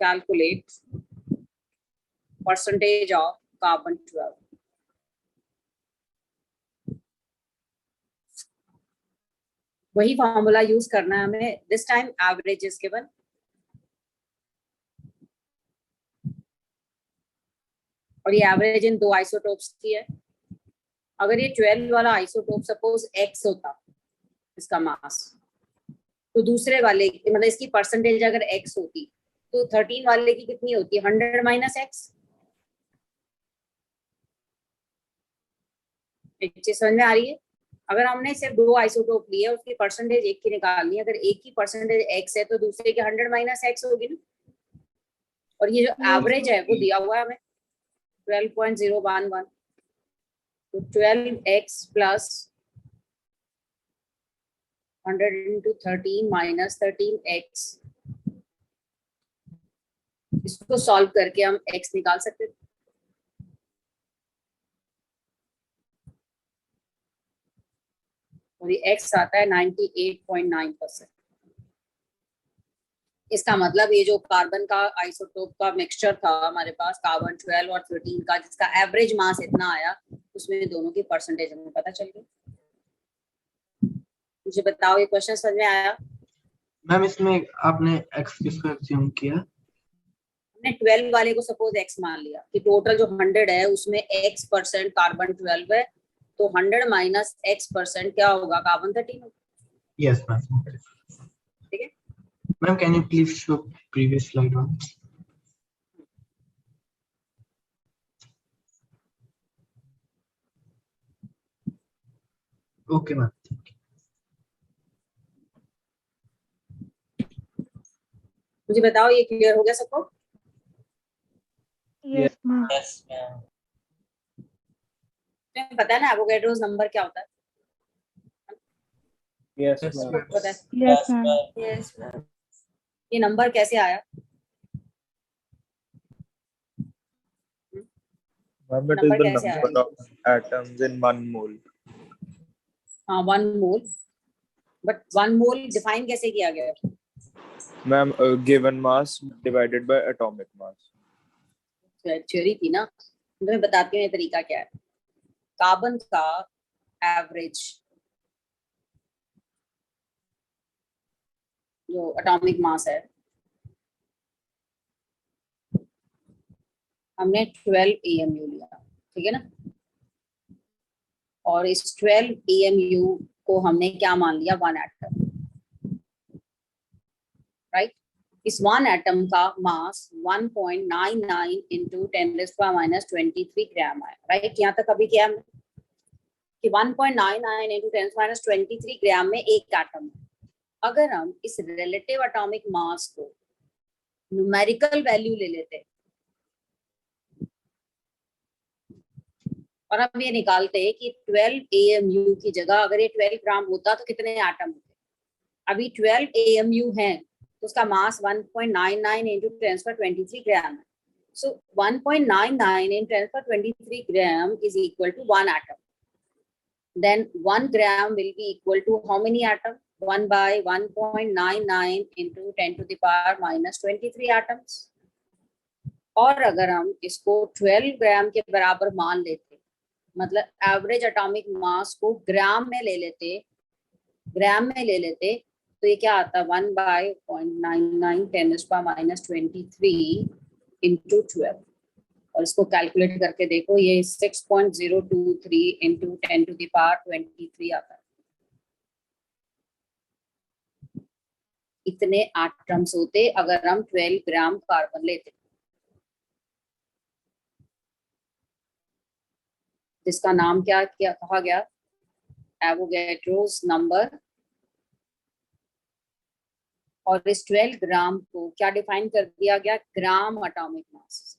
Calculate percentage of carbon 12. वही फॉर्मूला यूज करना है हमें, this time average is given, और ये एवरेज इन दो आइसोटोप्स की है। अगर ये 12 वाला आइसोटोप सपोज x होता इसका मास, तो दूसरे वाले मतलब इसकी परसेंटेज अगर x होती तो 13 वाले की कितनी होती है, 100 माइनस x। चीज समझ में आ रही है? अगर हमने सिर्फ दो आइसोटोप लिए उसकी परसेंटेज एक की निकालनी है, अगर एक की परसेंटेज x है तो दूसरे की 100 माइनस x होगी ना, और ये जो एवरेज है वो दिया हुआ है हमें 12.011, तो 12x plus 100 into 13 minus 13x, इसको सॉल्व करके हम x निकाल सकते हैं। और ये x आता है 98.9%। इसका मतलब ये जो कार्बन का आइसोटोप का मिक्सचर था हमारे पास, कार्बन 12 और 13 का, जिसका एवरेज मास इतना आया, उसमें दोनों की परसेंटेज हमें पता चल गई। मुझे बताओ ये क्वेश्चन समझ में आया?
मैम इसमें आपने x किसको एज्यूम किया?
हमने 12 वाले को सपोज x मान लिया कि टोटल जो 100 है उसमें x% कार्बन 12 है, तो 100 माइनस x% क्या होगा, कार्बन 13 होगा।
Yes ma'am.
ठीक है
ma'am, can you please show previous slide one? Okay ma'am.
मुझे बताओ ये क्लियर हो गया सबको?
Yes ma'am.
Yes ma'am.
तुम्हें पता है ना एवोगैड्रोस नंबर क्या होता है?
Yes,
Yes,
ma'am.
ma'am.
पता है?
Yes ma'am.
Yes ma'am. ये नंबर कैसे आया?
Ma'am, it is
number
the
कैसे आया?
number of atoms in 1 mole.
हाँ 1 मोल, बट 1 मोल डिफाइन कैसे किया गया है?
Ma'am, given mass divided by atomic mass.
Theory थी ना, तुम्हें बताती हूँ ये तरीका क्या है। कार्बन का एवरेज जो एटॉमिक मास है, हमने 12 AMU लिया, ठीक है ना, और इस 12 AMU को हमने क्या मान लिया, 1 एटम, राइट। इस 1 एटम का मास 1.99 इंटू 10⁻⁻23 ग्राम है, राइट। यहाँ तक अभी क्या कि 1.99 इंटू 10⁻⁻23 ग्राम में एक एटम है। अगर हम इस रिलेटिव एटॉमिक मास को न्यूमेरिकल वैल्यू ले लेते और हम ये निकालते हैं कि 12 AMU की जगह अगर ये 12 ग्राम होता तो कितने एटम होते, अभी 12 AMU है तो उसका मास 1.99 इंटू 10⁻23 ग्राम है। So 1.99 into 10⁻23 gram is equal to 1 atom. Then 1 gram will be equal to how many atom? 1 by 1.99 into 10 to the power minus 23 atoms. और अगर हम इसको 12 ग्राम के बराबर मान लेते, मतलब एवरेज एटॉमिक मास को ग्राम में ले लेते, तो ये क्या आता है 1/0.99 10⁻⁻23 इंटू 12, और इसको कैलकुलेट करके देखो, ये 6.023 इंटू 10⁻23 आता है। इतने एटम्स होते अगर हम 12 ग्राम कार्बन लेते, जिसका नाम क्या क्या कहा गया, एवोगैड्रोस नंबर। और इस 12 ग्राम को क्या डिफाइन कर दिया गया, ग्राम एटॉमिक मास,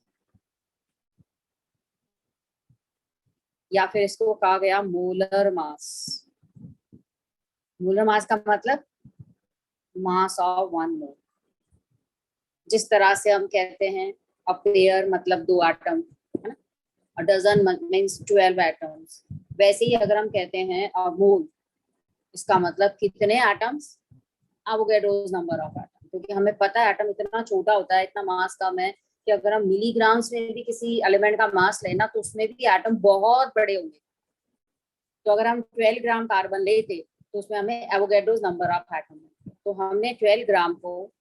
या फिर इसको कहा गया मोलर मास। मोलर मास का मतलब मास ऑफ 1 मोल। जिस तरह से हम कहते हैं अ पेयर मतलब 2 एटम, है ना, अ डजन मींस 12 एटम्स, वैसे ही अगर हम कहते हैं अ मोल, इसका मतलब कितने atoms, Avogadro's number of atom. क्योंकि हमें पता है एटम इतना छोटा होता है, इतना मास कम है कि अगर हम मिलीग्राम्स में भी किसी एलिमेंट का मास लेना तो उसमें भी एटम बहुत बड़े होंगे। तो अगर हम 12 ग्राम कार्बन लेते तो उसमें हमें एवोगैड्रोस नंबर ऑफ एटम, तो हमने 12 ग्राम को,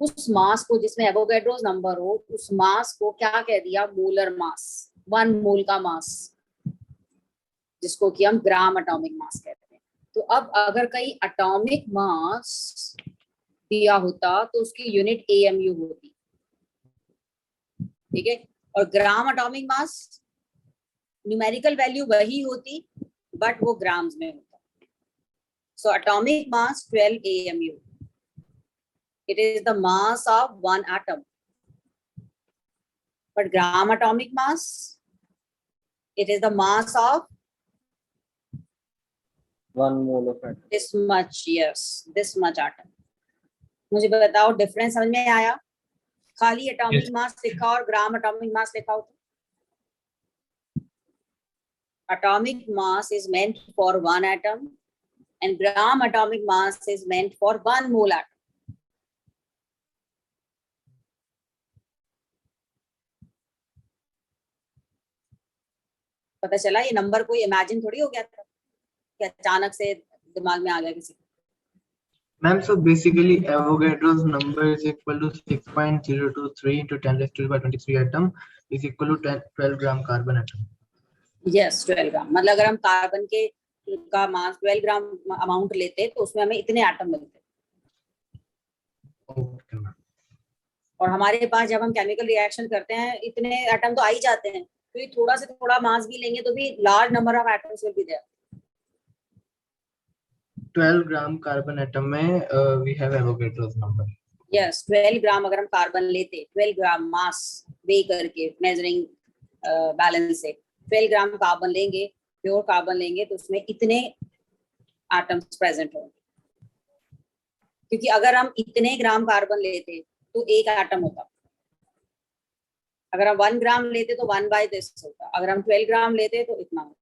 उस मास को जिसमें एवोगैड्रोस नंबर हो, उस मास को क्या कह दिया, मोलर मास, 1 मोल का मास, जिसको कि हम ग्राम एटॉमिक मास कहते हैं। तो अब अगर कहीं एटॉमिक मास दिया होता तो उसकी यूनिट AMU होती, ठीक है, और ग्राम एटॉमिक मास न्यूमेरिकल वैल्यू वही होती बट वो ग्राम्स में होता। So atomic mass 12 AMU, it is the mass of 1 atom, but gram atomic mass, it is the mass of
1 mole of atom.
this much, yes, this much atom। मुझे बताओ difference समझ में आया, खाली atomic mass लिखा और ग्राम atomic मास लिखा हो। Atomic mass is meant for 1 atom and gram atomic mass is meant for 1 mole atom। पता चला, ये नंबर कोई इमेजिन थोड़ी हो गया था कि अचानक से दिमाग में आ गया किसी।
Ma'am, so basically Avogadro's number is equal to 6.023 into 10⁻23 atom is equal to 12 gram carbon atom।
Yes 12 ग्राम, मतलब अगर हम कार्बन के का मास 12 ग्राम अमाउंट लेते तो उसमें हमें इतने एटम मिलते।
Okay, ma'am।
और हमारे पास जब हम केमिकल रिएक्शन करते हैं इतने एटम तो आ ही जाते हैं, तो ये थोड़ा से थोड़ा मास भी लेंगे तो भी large number of atoms will be there.
12 gram carbon atom में we have Avogadro's number।
Yes 12 gram अगर हम कार्बन लेते, 12 ग्राम मास वे करके मेजरिंग बैलेंस से 12 ग्राम कार्बन लेंगे, प्योर कार्बन लेंगे, तो उसमें इतने एटम्स प्रेजेंट होंगे। क्योंकि अगर हम इतने ग्राम कार्बन लेते तो एक एटम होता, अगर हम 1 ग्राम लेते तो 1/this होता, अगर हम 12 ग्राम लेते तो इतना होता।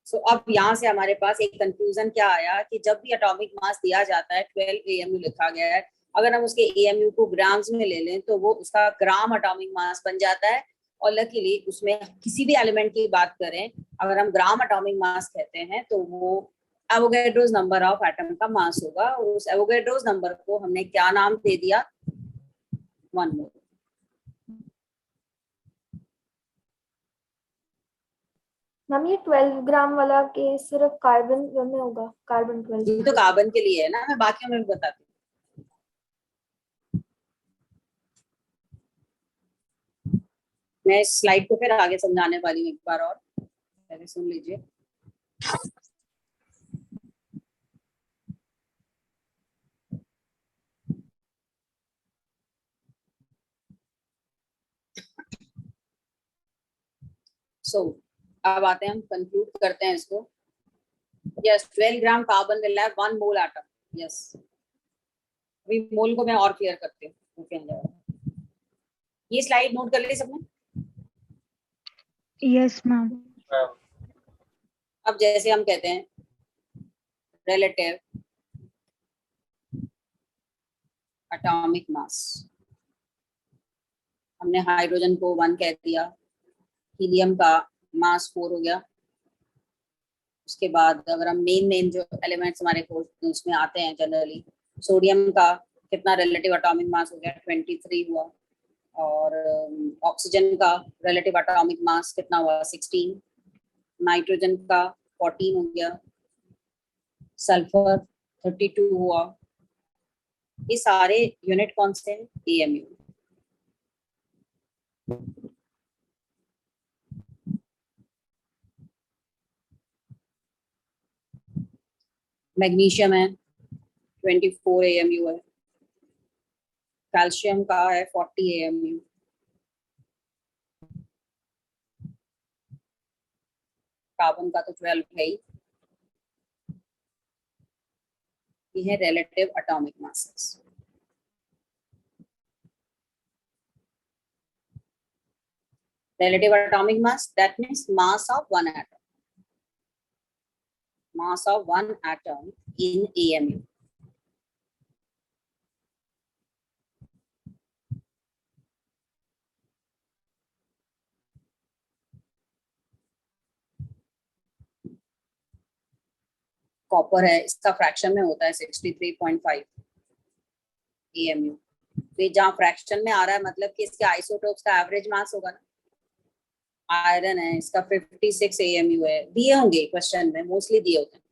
सो अब यहाँ से हमारे पास एक कंफ्यूजन क्या आया कि जब भी एटॉमिक मास दिया जाता है 12 AMU लिखा गया है, अगर हम उसके AMU को ग्राम्स में ले लें तो वो उसका ग्राम एटॉमिक मास बन जाता है। और लकीली उसमें किसी भी एलिमेंट की बात करें, अगर हम ग्राम एटॉमिक मास कहते हैं तो वो एवोगैड्रोस नंबर ऑफ एटम का मास होगा, और उस एवोगैड्रोस नंबर को हमने क्या नाम दे दिया, 1 मोल।
मैम ये 12 ग्राम वाला के सिर्फ कार्बन में होगा, कार्बन 12।
ये तो कार्बन के लिए है ना, मैं बाकी में भी बताती हूँ। मैं इस स्लाइड को फिर आगे समझाने वाली हूँ एक बार और, पहले सुन लीजिए। अब आते हैं, हम कंक्लूड करते हैं इसको। Yes 12 gram carbon will have 1 mole atom. Yes, अभी मोल को मैं और क्लियर करती हूँ। ये स्लाइड नोट कर ली सबने?
Yes ma'am.
अब जैसे हम कहते हैं रिलेटिव एटॉमिक मास, हमने हाइड्रोजन को 1 कह दिया, हीलियम का मास 4 हो गया, उसके बाद अगर हम मेन जो एलिमेंट्स हमारे कोर्स उसमें आते हैं जनरली, सोडियम का कितना रिलेटिव एटॉमिक मास हो गया, 23 हुआ। और ऑक्सीजन का रिलेटिव एटॉमिक मास कितना हुआ, 16। नाइट्रोजन का 14 हो गया, सल्फर 32 हुआ। ये सारे यूनिट कौन से हैं, एएमयू। मैग्नीशियम है 24 एएमयू है, कैल्शियम का है 40 एएमयू, कार्बन का तो 12 है ही। ये है relative atomic masses. Relative atomic mass, that means mass of one atom. Mass of one atom in AMU. Copper है, इसका फ्रैक्शन में होता है 63.5 AMU। तो जहाँ फ्रैक्शन में आ रहा है मतलब कि इसके आइसोटोप्स का एवरेज मास होगा ना। आयरन है, इसका 56 AMU है। दिए होंगे क्वेश्चन में, मोस्टली दिए होते
हैं।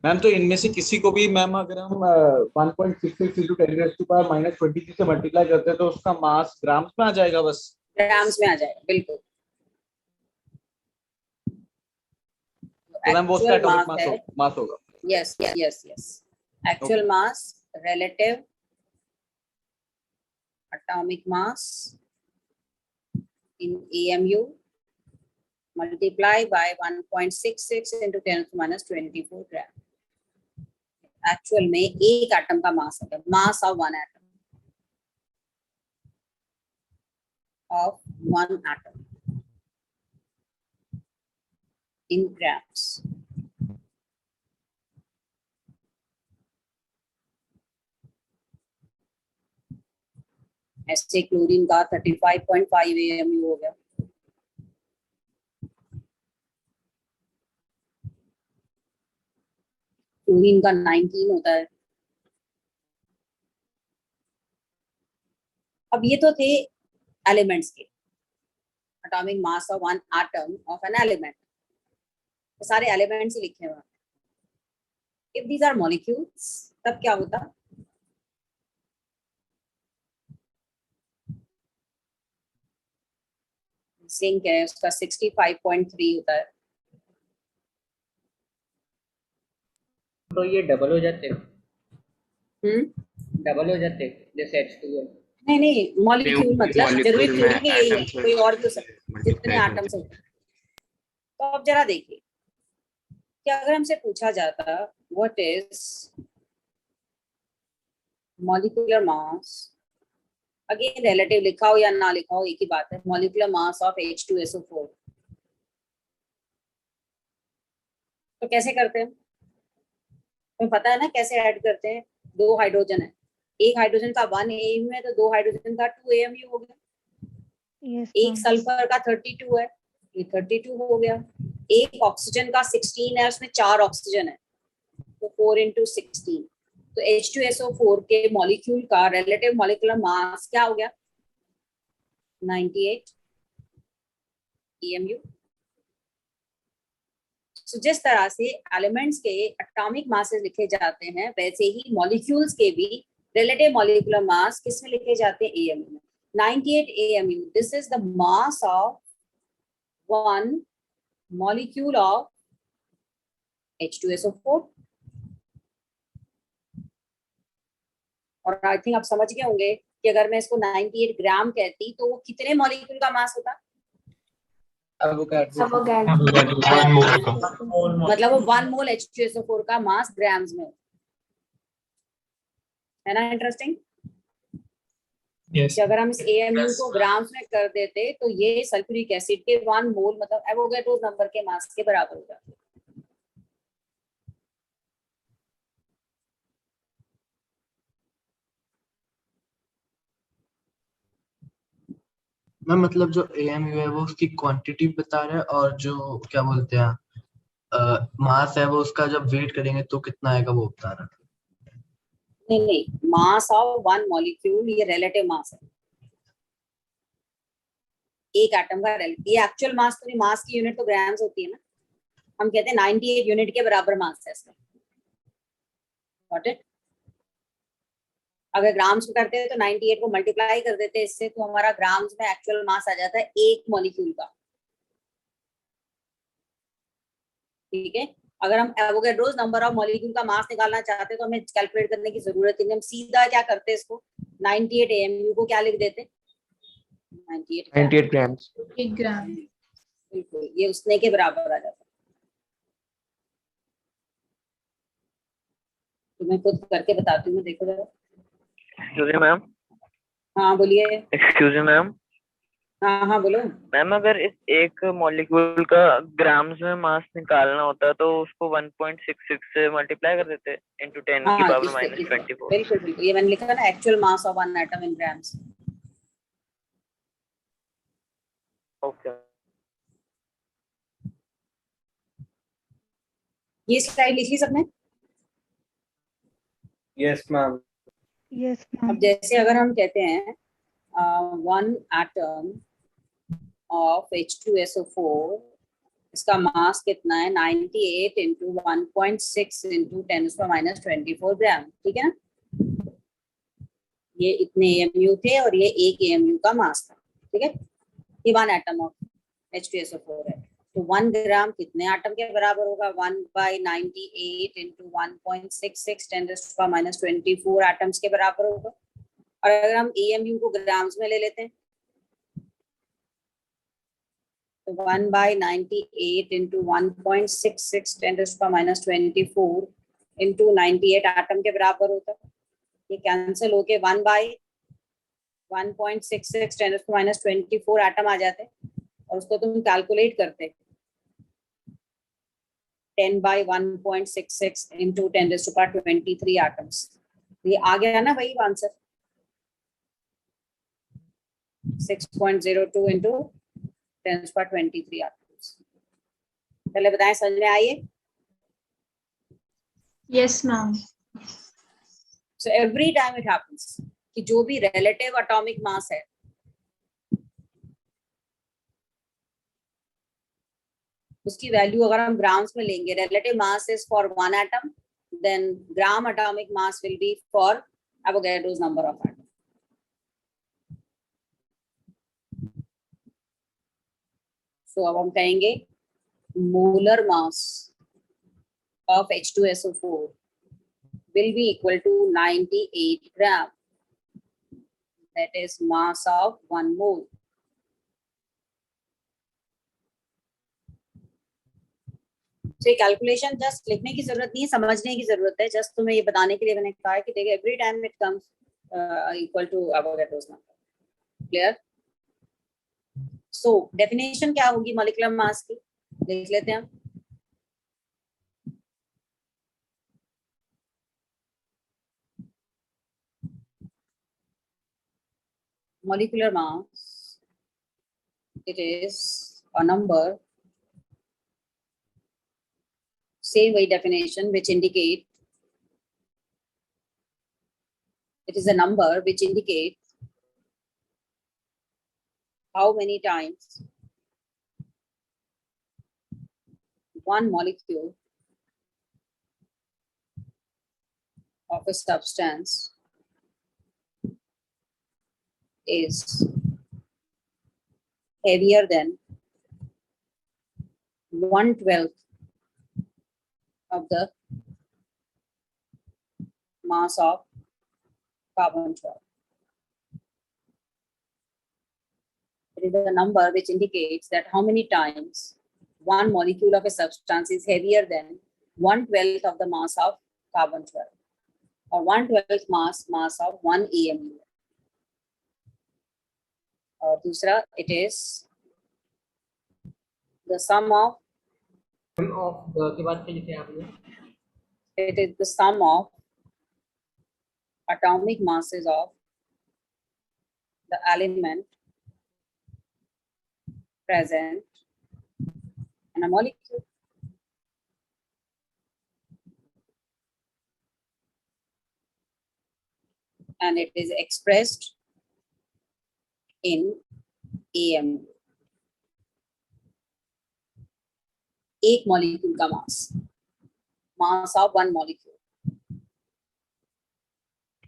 मैम तो इनमें से किसी को भी मैम अगर हम 1.66 into 10⁻⁻23 से मल्टीप्लाई करते हैं तो उसका मास ग्राम्स में आ जाएगा, बस
ग्राम्स में आ जाएगा, बिल्कुल।
तो मैम वो उसका एटॉमिक मास होगा।
Yes yes yes, actual mass, relative atomic mass in AMU multiply by 1.66 into 10⁻⁻24 gram. Actual में एक एटम का मास है, मास of one atom in grams. ऐसे क्लोरीन का 35.5 AMU हो गया। क्लोरीन का 19 होता है। अब ये तो थे एलिमेंट्स के, atomic mass of one atom of an element. सारे एलिमेंट्स ही लिखे हुए। इफ दीज आर मॉलिक्यूल्स तब क्या होता, जिंक है उसका 65.3 होता है।
तो ये डबल हो जाते, डबल हो जाते जैसे H2O।
नहीं मॉलिक्यूल मतलब जरूरी थोड़ी कि यही है, कोई और भी हो सकता, जितने एटम्स होते हैं। तो अब जरा देखिए कि अगर हमसे पूछा जाता what is molecular mass, again relative लिखा हो या ना लिखा हो एक ही बात है, मॉलिक्यूलर मास ऑफ H2SO4, तो कैसे करते हैं, तुम्हें पता है ना कैसे ऐड करते हैं। दो हाइड्रोजन है, एक हाइड्रोजन का 1 AMU है तो दो हाइड्रोजन का 2 AMU हो गया। एक सल्फर का 32 है, ये 32 हो गया। एक ऑक्सीजन का 16 है, उसमें 4 ऑक्सीजन है तो 4 into 16। तो H2SO4 के मॉलिक्यूल का रिलेटिव मॉलिक्यूलर मास क्या हो गया, 98 EMU। तो जिस तरह से एलिमेंट्स के एटॉमिक मासेस लिखे जाते हैं वैसे ही मॉलिक्यूल्स के भी रिलेटिव मॉलिक्यूलर मास किस में लिखे जाते हैं, AMU में। 98 AMU, this is the mass of one molecule of H2SO4। और आई थिंक आप समझ गए होंगे कि अगर मैं इसको 98 ग्राम कहती तो वो कितने मॉलिक्यूल का मास होता, मतलब वो 1 मोल H2SO4 का मास ग्राम्स में है ना। इंटरेस्टिंग। कि अगर हम इस AMU को ग्राम्स में कर देते तो ये सल्फ्यूरिक एसिड के 1 मोल मतलब एवोगैड्रो नंबर के मास के बराबर हो जाते।
मैम मतलब जो AMU है वो उसकी क्वांटिटी बता रहा है, और जो क्या बोलते हैं मास है वो उसका जब वेट करेंगे तो कितना आएगा वो बता रहा है।
नहीं नहीं, मास ऑफ वन मॉलिक्यूल ये रिलेटिव मास है, एक एटम का ये एक्चुअल मास तो नहीं, मास की यूनिट तो ग्राम्स होती है ना, हम कहते हैं 98 यूनिट के बराबर मास है इसका। Got it? अगर ग्राम्स में करते हैं तो 98 को मल्टीप्लाई कर देते हैं इससे, तो हमारा ग्राम्स में एक्चुअल मास आ जाता है एक मॉलिक्यूल का। ठीक है, अगर हम एवोगैड्रोस नंबर ऑफ मॉलिक्यूल का मास निकालना चाहते हैं तो हमें कैलकुलेट करने की जरूरत ही नहीं, हम सीधा क्या करते हैं, इसको 98 AMU को क्या लिख देते,
98 ग्राम्स।
1 ग्राम।
बिल्कुल, ये उसने के बराबर आ जाता है। तो मैं खुद करके बताती हूँ, देखो जरा।
Excuse me ma'am.
हाँ बोलिए।
Excuse me ma'am.
हाँ हाँ बोलो।
मैम अगर इस एक मॉलिक्यूल का ग्राम्स में मास निकालना होता है तो उसको 1.66 से मल्टीप्लाई कर देते इंटू 10 की
हाँ
पावर -24।
बिल्कुल बिल्कुल, ये मैंने लिखा ना, actual mass of one atom in grams.
Okay.
ये स्लाइड लिखी सबने?
Yes ma'am.
यस
अब
मैम।
जैसे अगर हम कहते हैं वन एटम ऑफ H2SO4, इसका मास कितना है, 98 इंटू 1.6 इंटू 10⁻24 ग्राम। ठीक है ना, ये इतने AMU थे और ये एक AMU का मास था। ठीक है, ये वन एटम ऑफ H2SO4 है, तो 1 ग्राम कितने एटम के बराबर होगा, 1/98 इंटू 1.66 10⁻24 एटम्स के बराबर होगा। और अगर हम AMU को ग्राम्स में ले लेते हैं तो 1/98 इंटू 1.66 10⁻24 इंटू 98 एटम के बराबर होता है। ये कैंसिल होके 1/1.66 10⁻24 एटम आ जाते हैं, और उसको तुम कैलकुलेट करते 10/1.66 इंटू 10⁻23 एटम्स, ये आ गया ना वही आंसर, 6.02 इंटू 10⁻23 एटम्स। पहले बताएं, समझ में आइए?
Yes ma'am.
So every time it happens कि जो भी रिलेटिव एटॉमिक मास है उसकी वैल्यू अगर हम ग्राम्स में लेंगे, relative mass is for one atom, then gram atomic mass will be for Avogadro's number of atom. So अब हम कहेंगे molar mass of H2SO4 will be equal to 98 gram, that is mass of 1 mole. तो calculation just लिखने की जरूरत नहीं है, समझने की जरूरत है। जस्ट तुम्हें ये बताने के लिए मैंने कहा है कि देखिए every time it comes equal to Avogadro's number. Clear? So definition क्या होगी मॉलिक्यूलर मास की, देख लेते हैं हम। Molecular mass, it is a number, same way definition, which indicate, it is a number which indicates how many times one molecule of a substance is heavier than 1/12 of the mass of carbon-12. It is a number which indicates that how many times one molecule of a substance is heavier than 1/12 of the mass of carbon-12, or 1/12 mass of 1 AMU. और दूसरा, it is the sum of
के बाद से लिखे आपने,
it is the sum of atomic masses of the element present in a molecule. And it is expressed in AMU. एक molecule का mass of one molecule.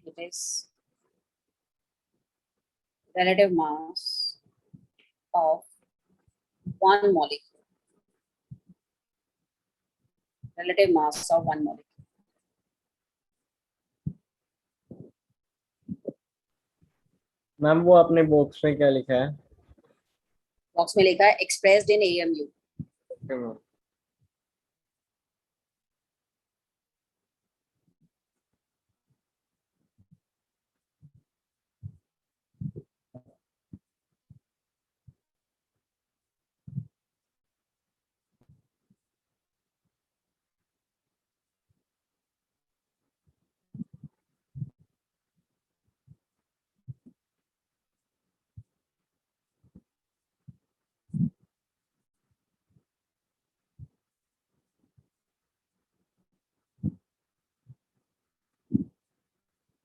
It is relative mass of one molecule. Relative mass of one molecule.
Ma'am वो अपने box में क्या लिखा है?
Box में लिखा है expressed in AMU.
Okay, ma'am.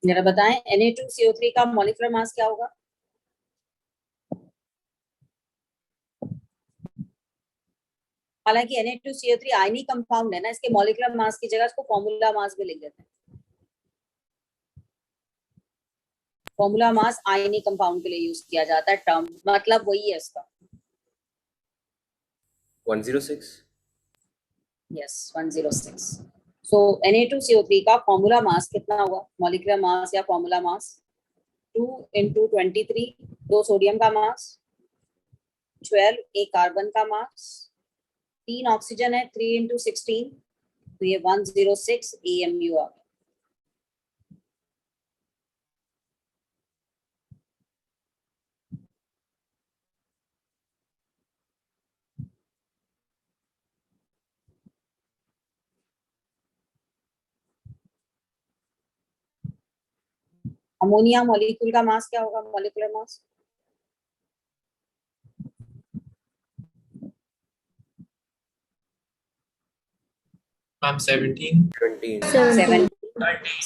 जरा बताएं Na2CO3 का मॉलिक्यूलर मास क्या होगा? हालांकि Na2CO3 आयनिक कंपाउंड है ना, इसके मॉलिक्यूलर मास की जगह इसको फॉर्मूला मास भी लिख देते हैं. फॉर्मूला मास आयनिक कंपाउंड के लिए यूज किया जाता है. टर्म मतलब वही है इसका.
106.
यस 106. सो Na2CO3 का फॉर्मूला मास कितना हुआ? मॉलिक्यूलर मास या फॉर्मूला मास 2 × 23, 2 सोडियम का मास, 12 एक कार्बन का मास, 3 ऑक्सीजन है, 3 × 16, तो ये 106 AMU आ गया. अमोनिया मॉलिक्यूल का मास क्या होगा? Molecular mass
ma'am 17.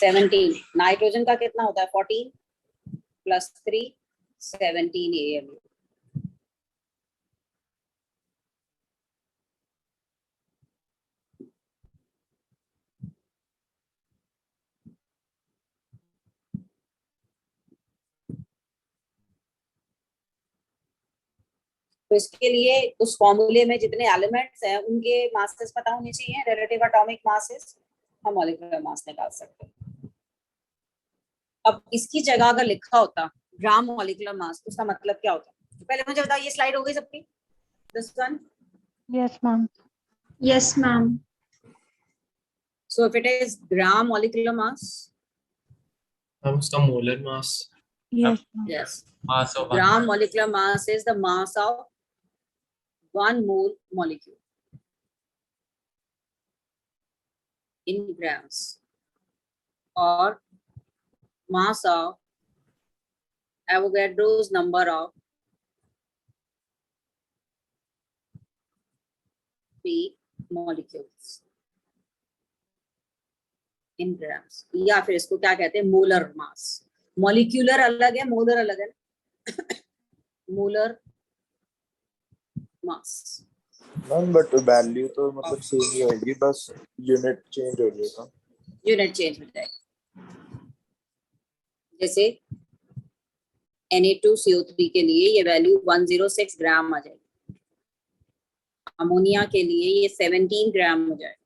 17. नाइट्रोजन का कितना होता है? 14 + 3 17 AMU. तो इसके लिए उस फॉर्मूले में जितने एलिमेंट्स हैं उनके मासेस पता होने चाहिए. रिलेटिव एटॉमिक मासेस, हम मॉलिक्यूलर मास निकाल सकते हैं. अब इसकी जगह अगर लिखा होता ग्राम मॉलिक्यूलर मास, तो उसका मतलब क्या होता? तो पहले मुझे बताओ, ये स्लाइड हो गई सबकी? This one?
Yes ma'am. Yes ma'am.
So if it is gram molecular mass,
ma'am उसका molar mass.
Yes.
yes,
mass of
gram molecular mass is the mass of 1 mole molecule in grams, or mass of Avogadro's number of free molecules in grams. या फिर इसको क्या कहते हैं? Molar mass. Molecular अलग है, molar अलग है. Molar mass.
Ma'am but value तो मतलब सेम ही होगी, बस यूनिट चेंज हो जाएगा.
यूनिट चेंज हो जाएगा. जैसे Na2CO3 के लिए ये वैल्यू 106 ग्राम आ जाएगी. अमोनिया के लिए ये 17 ग्राम हो जाएगा.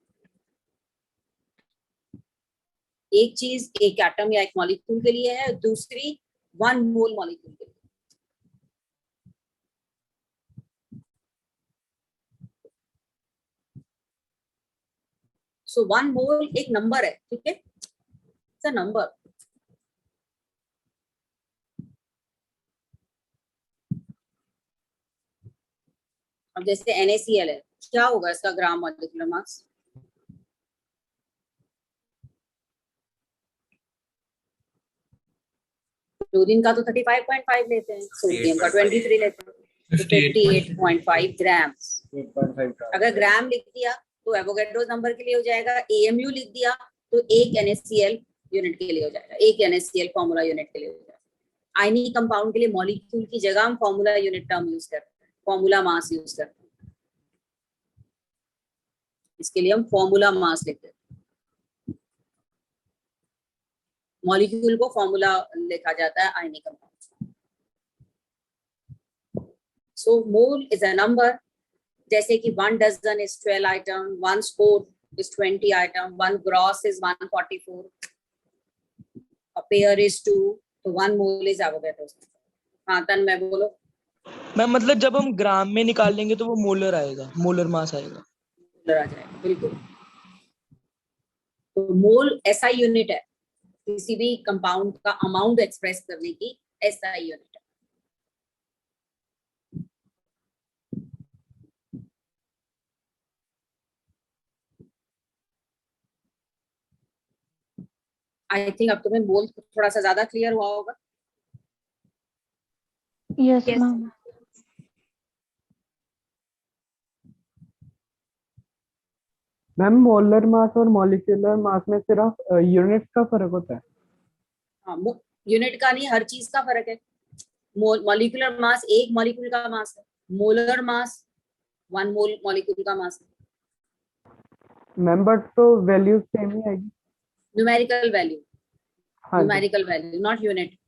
एक चीज एक एटम या एक मॉलिक्यूल के लिए है, दूसरी 1 मोल मॉलिक्यूल के लिए. सो 1 मोल एक नंबर है, ठीक है? It's a number. अब जैसे NaCl है, क्या होगा इसका ग्राम मॉलिक्यूलर मास? क्लोरीन का तो 35.5 लेते हैं, सोडियम का 23 लेते हैं. तो 58.5 ग्राम्स।
8.5
अगर ग्राम लिख दिया तो एवोगैड्रोस नंबर के लिए हो जाएगा, एएमयू लिख दिया तो 1 NaCl यूनिट के लिए हो जाएगा, 1 NaCl फॉर्मूला यूनिट के लिए हो जाएगा। आयनिक कंपाउंड के लिए मॉलिक्यूल की जगह हम फॉर्मूला यूनिट टर्म यूज करते हैं, फॉर्मूला मास यूज करते हैं। इसके लिए हम फॉर्मूला मास लिखते हैं, मॉलिक्यूल को फॉर्मूला लिखा जाता है ionic compound. So mole is a number, जैसे कि 1 dozen is 12 item, 1 score is 20 item, 1 gross is 144, a pair is 2, तो 1 mole is Avogadro's। हाँ तन मैं बोलो।
मैम मतलब जब हम ग्राम में निकाल लेंगे तो वो मोलर आएगा, मोलर मास आएगा।
मोलर आ जाएगा, बिल्कुल। तो मोल SI यूनिट है, किसी भी कंपाउंड का अमाउंट एक्सप्रेस करने की SI यूनिट है। आई थिंक अब तुम्हें मोल थोड़ा सा ज्यादा क्लियर हुआ होगा।
Yes ma'am.
मैम मोलर मास और मॉलिक्यूलर मास में सिर्फ यूनिट्स का फर्क होता है?
हाँ, यूनिट का नहीं, हर चीज का फर्क है। मॉलिक्यूलर मास एक मॉलिक्यूल का मास है, मोलर मास 1 मोल मॉलिक्यूल का मास है।
मैम बट तो वैल्यू सेम ही आएगी।
न्यूमेरिकल वैल्यू,
हाँ जी।
Numerical value not unit.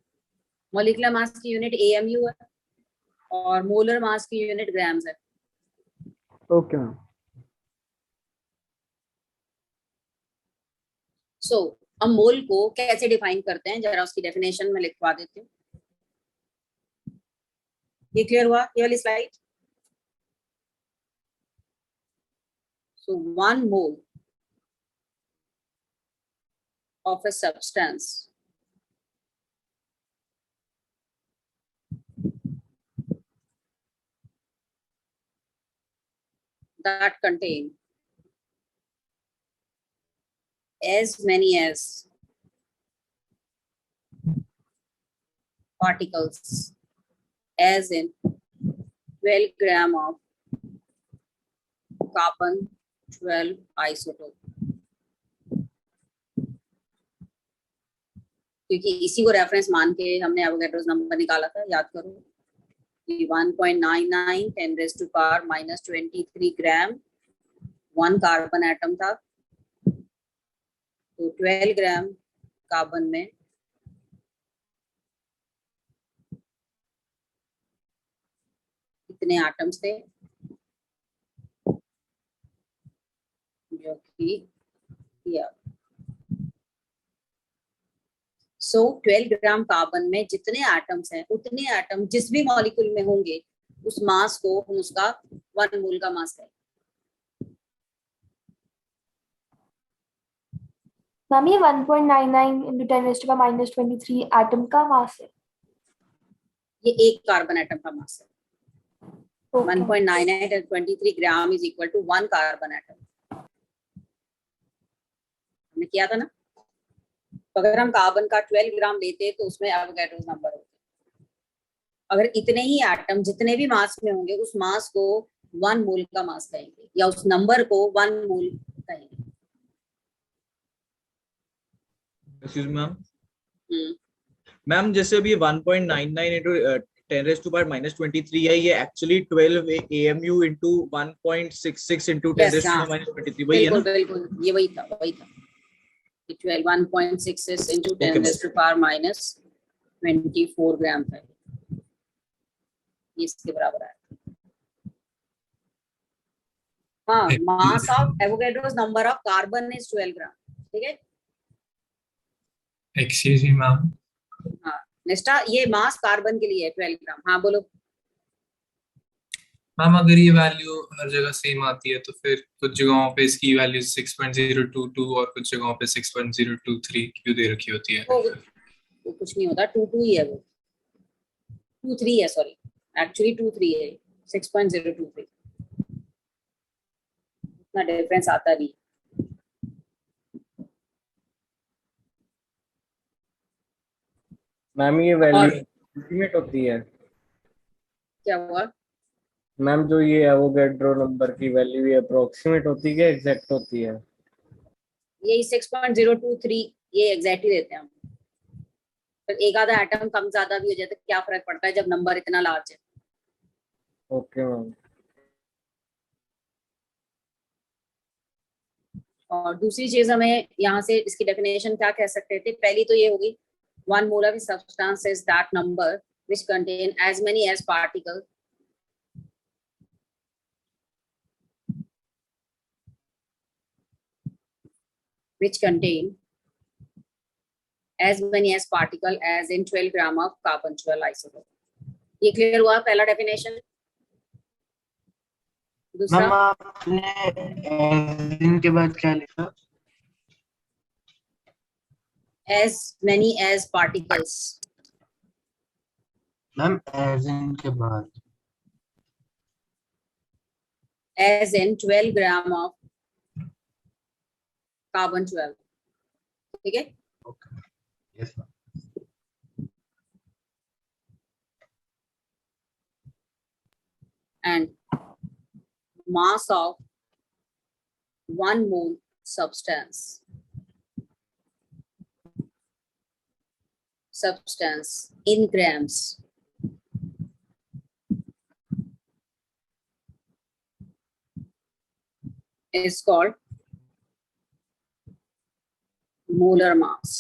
Molecular mass की यूनिट AMU है और मोलर मास की यूनिट ग्राम्स है।
Okay ma'am.
सो हम मोल को कैसे डिफाइन करते हैं, जरा उसकी डेफिनेशन में लिखवा देती हूँ। ये क्लियर हुआ ये वाली slide? So 1 mole of a substance that contain as many as particles as in 12 gram of carbon 12 isotope, क्योंकि इसी को रेफरेंस मान के हमने एवोगैड्रोस नंबर निकाला था, याद करो। 1.99 10⁻⁻23 ग्राम 1 कार्बन एटम था, तो 12 ग्राम कार्बन में कितने एटम्स थे, जो कि या सो 12 ग्राम कार्बन में जितने एटम्स हैं उतने एटम जिस भी मॉलिक्यूल में होंगे उस मास को हम उसका 1 मोल का मास है।
मैम ये 1.99 into 10⁻⁻23 एटम का मास है।
ये एक कार्बन एटम का मास है। 1.99 and 23 gram is equal to 1 carbon atom. हमने किया था ना। तो अगर हम कार्बन का 12 ग्राम लेते तो उसमें एवोगैड्रोस नंबर होता। अगर इतने ही एटम जितने भी मास में होंगे उस मास को 1 मोल का मास कहेंगे या उस नंबर को 1 मोल कहेंगे।
Excuse ma'am. मैम जैसे अभी 1.99 into 10⁻⁻23 है, ये एक्चुअली 12 AMU into 1.66 into 10⁻⁻23 वही है ना?
बिल्कुल ये वही था 12 1.66 into 10⁻⁻24 ग्राम था, इसके बराबर है। हाँ, mass of Avogadro's number of carbon is 12 ग्राम। ठीक है,
एक्सक्यूज मी मैम।
हाँ नेक्स्ट, ये मास कार्बन के लिए है 12 ग्राम। हाँ बोलो
मैम, अगर ये वैल्यू हर जगह सेम आती है तो फिर कुछ जगहों पे इसकी वैल्यू 6.022 और कुछ जगहों पे 6.023 क्यों दे रखी होती है?
वो कुछ नहीं होता, 22 ही है, वो 23 है, सॉरी एक्चुअली 23 है, 6.023 इतना डिफरेंस आता नहीं।
मैम ये वैल्यू एस्टिमेट होती है।
क्या हुआ?
मैम जो ये एवोगैड्रो नंबर की वैल्यू ये अप्रोक्सीमेट होती है, एग्जैक्ट होती है?
यही 6.023 ये एग्जैक्टली देते हैं हम। पर एक आधा एटम कम ज्यादा भी हो जाए तो क्या फर्क पड़ता है जब नंबर इतना लार्ज है।
Okay ma'am.
और दूसरी चीज हमें यहाँ से इसकी डेफिनेशन क्या कह सकते थे, पहली तो ये होगी, one mole of substance is that number which contain as many as particles which contain as many as particle as in 12 gram of carbon 12 isotope। ये क्लियर हुआ पहला डेफिनेशन। दूसरा
मैम आपने as in के बाद क्या लिखा?
as many as particles।
Ma'am as in के बाद
as in 12 gram of carbon 12। ठीक है।
yes ma'am.
and mass of 1 mole substance in grams is called molar mass,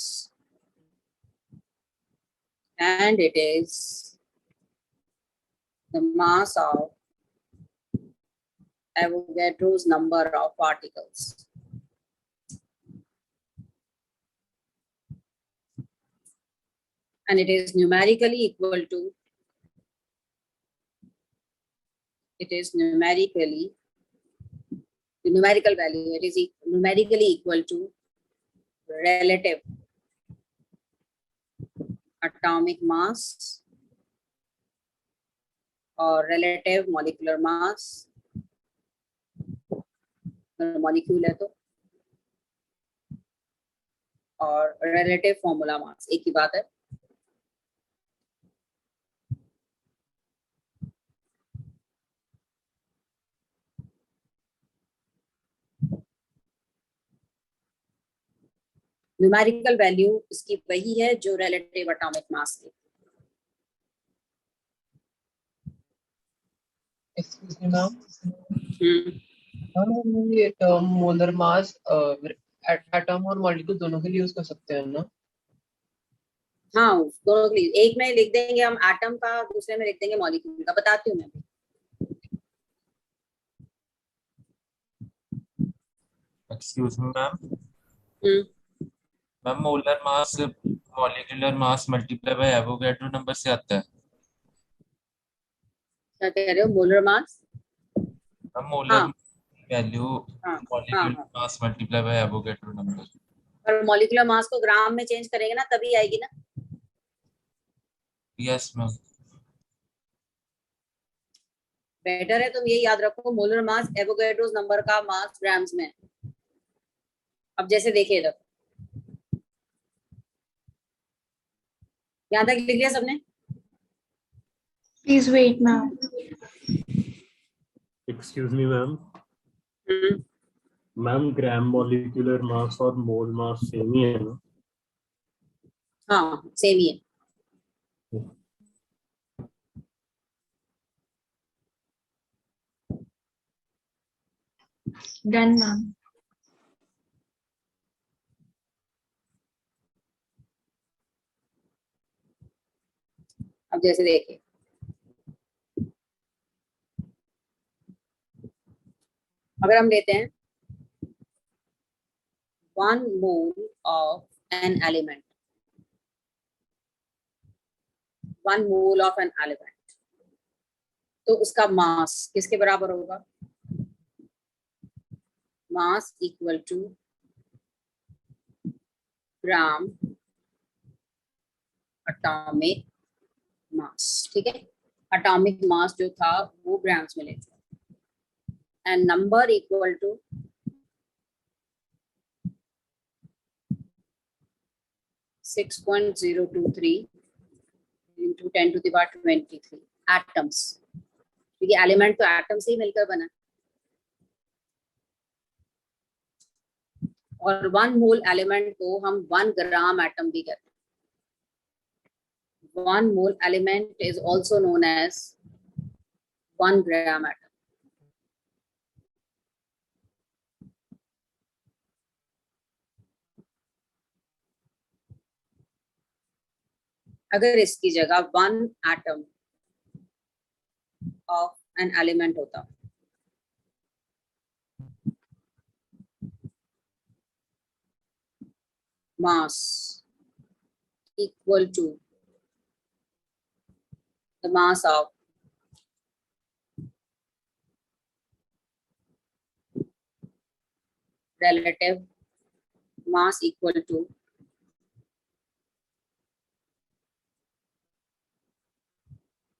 and it is the mass of Avogadro's number of particles। And it is numerically equal to, numerical value, it is numerically equal to relative atomic mass or relative molecular mass, molecule है तो, और relative formula mass एक ही बात है। Numerical value इसकी वही है जो रिलेटिव एटॉमिक मास की।
एक्सक्यूज मी मैम, हम ये टर्म मोलर मास एटम और मॉलिक्यूल दोनों के लिए यूज कर सकते हैं ना?
हाँ दोनों के लिए, एक में लिख देंगे हम एटम का, दूसरे में लिख देंगे मॉलिक्यूल का। बताती हूँ मैं।
Excuse me ma'am, ma'am molar mass molecular mass multiply by Avogadro number से आता है।
क्या कह रहे हो? Molar mass
ma'am molar value
हाँ
molecular mass multiply by Avogadro number.
पर मॉलिक्यूलर मास को ग्राम में चेंज करेंगे ना तभी आएगी ना।
Yes ma'am.
बेटर है तुम ये याद रखो, मोलर मास एवोगैड्रोस नंबर का मास ग्राम्स में। अब जैसे देखिए इधर, यहाँ तक लिख लिया सबने?
Please wait, ma'am.
Excuse me ma'am, ma'am gram molecular मास और मोल मास सेम ही है ना?
हाँ सेम ही है।
Done, ma'am.
अब जैसे देखिए, अगर हम लेते हैं 1 mole of an element, 1 mole of an element, तो उसका मास किसके बराबर होगा? Mass equal to gram atomic mass. ठीक है, एटॉमिक मास जो था वो ग्राम्स में लेते हैं, and number equal to 6.023 into 10 to the power 23 atoms। क्योंकि एलिमेंट तो एटम से ही मिलकर बना है। और 1 मोल एलिमेंट को हम 1 ग्राम एटम भी कहते हैं। 1 mole element is also known as 1 gram atom. अगर इसकी जगह 1 एटम ऑफ एन एलिमेंट होता, mass equal to the mass of relative mass equal to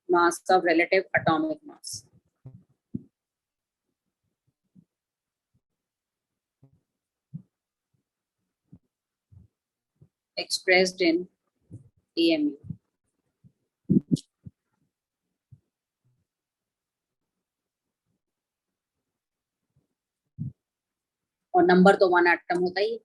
mass of relative atomic mass. Expressed in AMU. और number तो 1 atom होता ही है।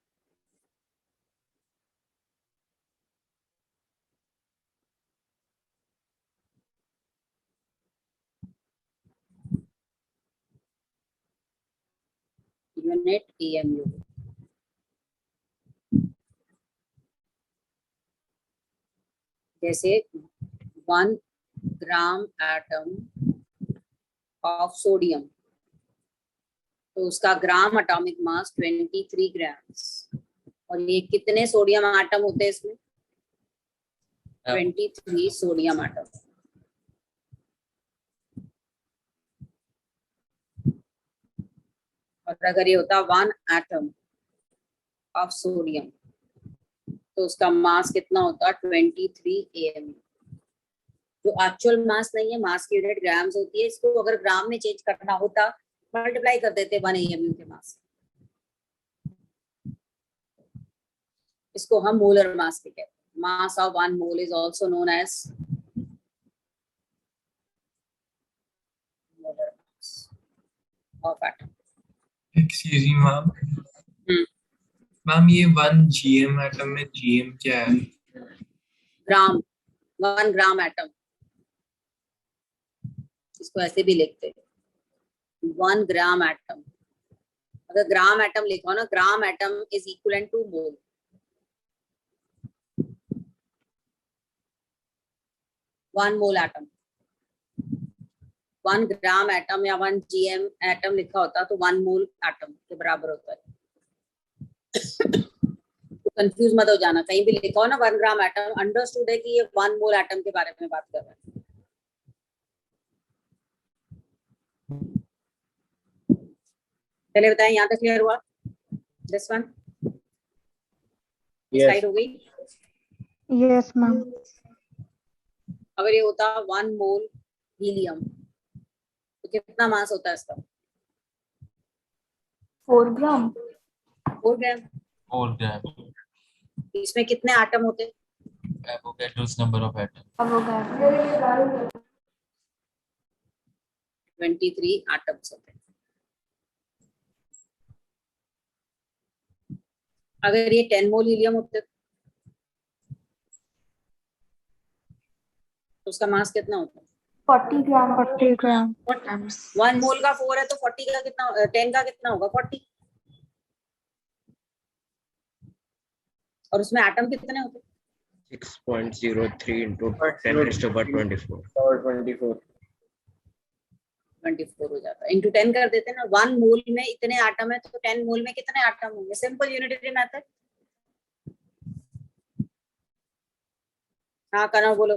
Unit AMU। जैसे 1 gram atom of sodium, तो उसका ग्राम एटॉमिक मास 23 grams. और ये कितने सोडियम एटम होते हैं इसमें? 23 सोडियम एटम। और अगर ये होता 1 एटम ऑफ सोडियम, तो उसका मास कितना होता? 23 AMU। जो एक्चुअल मास नहीं है, मास की यूनिट ग्राम्स होती है। इसको अगर ग्राम में चेंज करना होता, मल्टीप्लाई कर देते 1 AMU के मास। इसको हम मोलर मास भी कहते हैं। Mass of 1 mole is also known as molar mass of atom.
Excuse me ma'am, ma'am ये 1 GM एटम में GM क्या है?
Gram, 1 gram atom. इसको ऐसे भी लिखते हैं 1 ग्राम एटम। अगर ग्राम एटम लिखो ना, gram atom is equal to mole. One mole atom, 1 gram atom या 1 GM एटम लिखा होता तो 1 मोल एटम के बराबर होता है। तो कंफ्यूज मत हो जाना, कहीं भी लिखा हो ना 1 ग्राम एटम, अंडरस्टूड है कि ये 1 मोल एटम के बारे में बात कर रहे हैं। चलिए बताएं, यहाँ तक क्लियर हुआ? दिस वन स्लाइड हो गई?
Yes ma'am.
अगर ये होता 1 मोल हीलियम, तो कितना मास होता है इसका?
4 ग्राम।
4 ग्राम।
4 ग्राम।
इसमें कितने एटम होते हैं?
Avogadro's number of atom.
23 atoms होते हैं। अगर ये 10 मोल हीलियम होते तो उसका मास कितना होता है?
40 ग्राम।
40 ग्राम।
1 मोल का 4 है तो 40 का कितना, 10 का कितना होगा? 40। और उसमें एटम कितने होते हैं?
6.03 into 10 raised to power 24 or 24
हो जाता है। इंटू 10 कर देते हैं ना। 1 मोल में इतने एटम है तो 10 मोल में कितने एटम होंगे? Simple unitary method. हाँ करो, बोलो।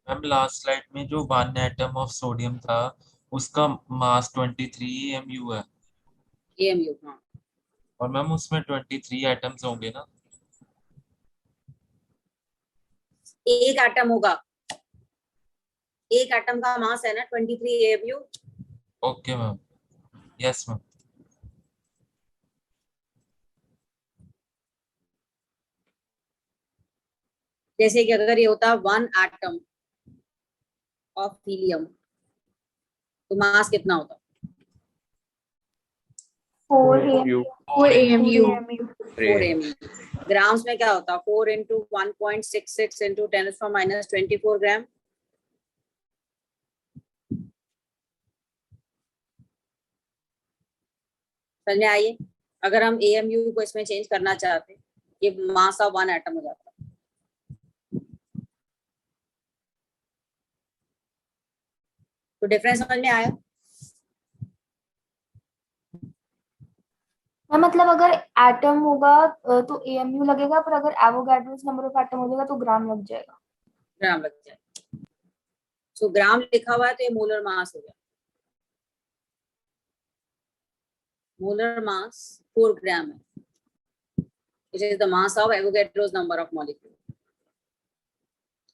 मैम लास्ट स्लाइड में जो 1 एटम ऑफ सोडियम था उसका मास 23 AMU है।
AMU, हाँ।
और मैम उसमें 23 एटम्स होंगे ना?
एक एटम होगा, एक एटम का मास है ना 23 AMU।
Okay ma'am, yes ma'am.
जैसे कि अगर ये होता 1 एटम ऑफ हीलियम, तो मास कितना होता?
4 AMU 4 AMU
4 AMU। ग्राम्स में क्या होता? 4 into 1.66 into 10⁻⁻24 ग्राम। समझ में आइए, अगर हम AMU को इसमें चेंज करना चाहते, ये मास ऑफ 1 एटम हो जाता। तो डिफरेंस समझ में आया?
मतलब अगर एटम होगा तो AMU लगेगा, पर अगर एवोगाड्रोस नंबर ऑफ एटम हो जाएगा तो ग्राम लग जाएगा।
ग्राम लग जाएगा। सो ग्राम लिखा हुआ है तो ये मोलर मास हो गया। मोलर मास 4 ग्राम है, which is the mass of Avogadro's number of molecule।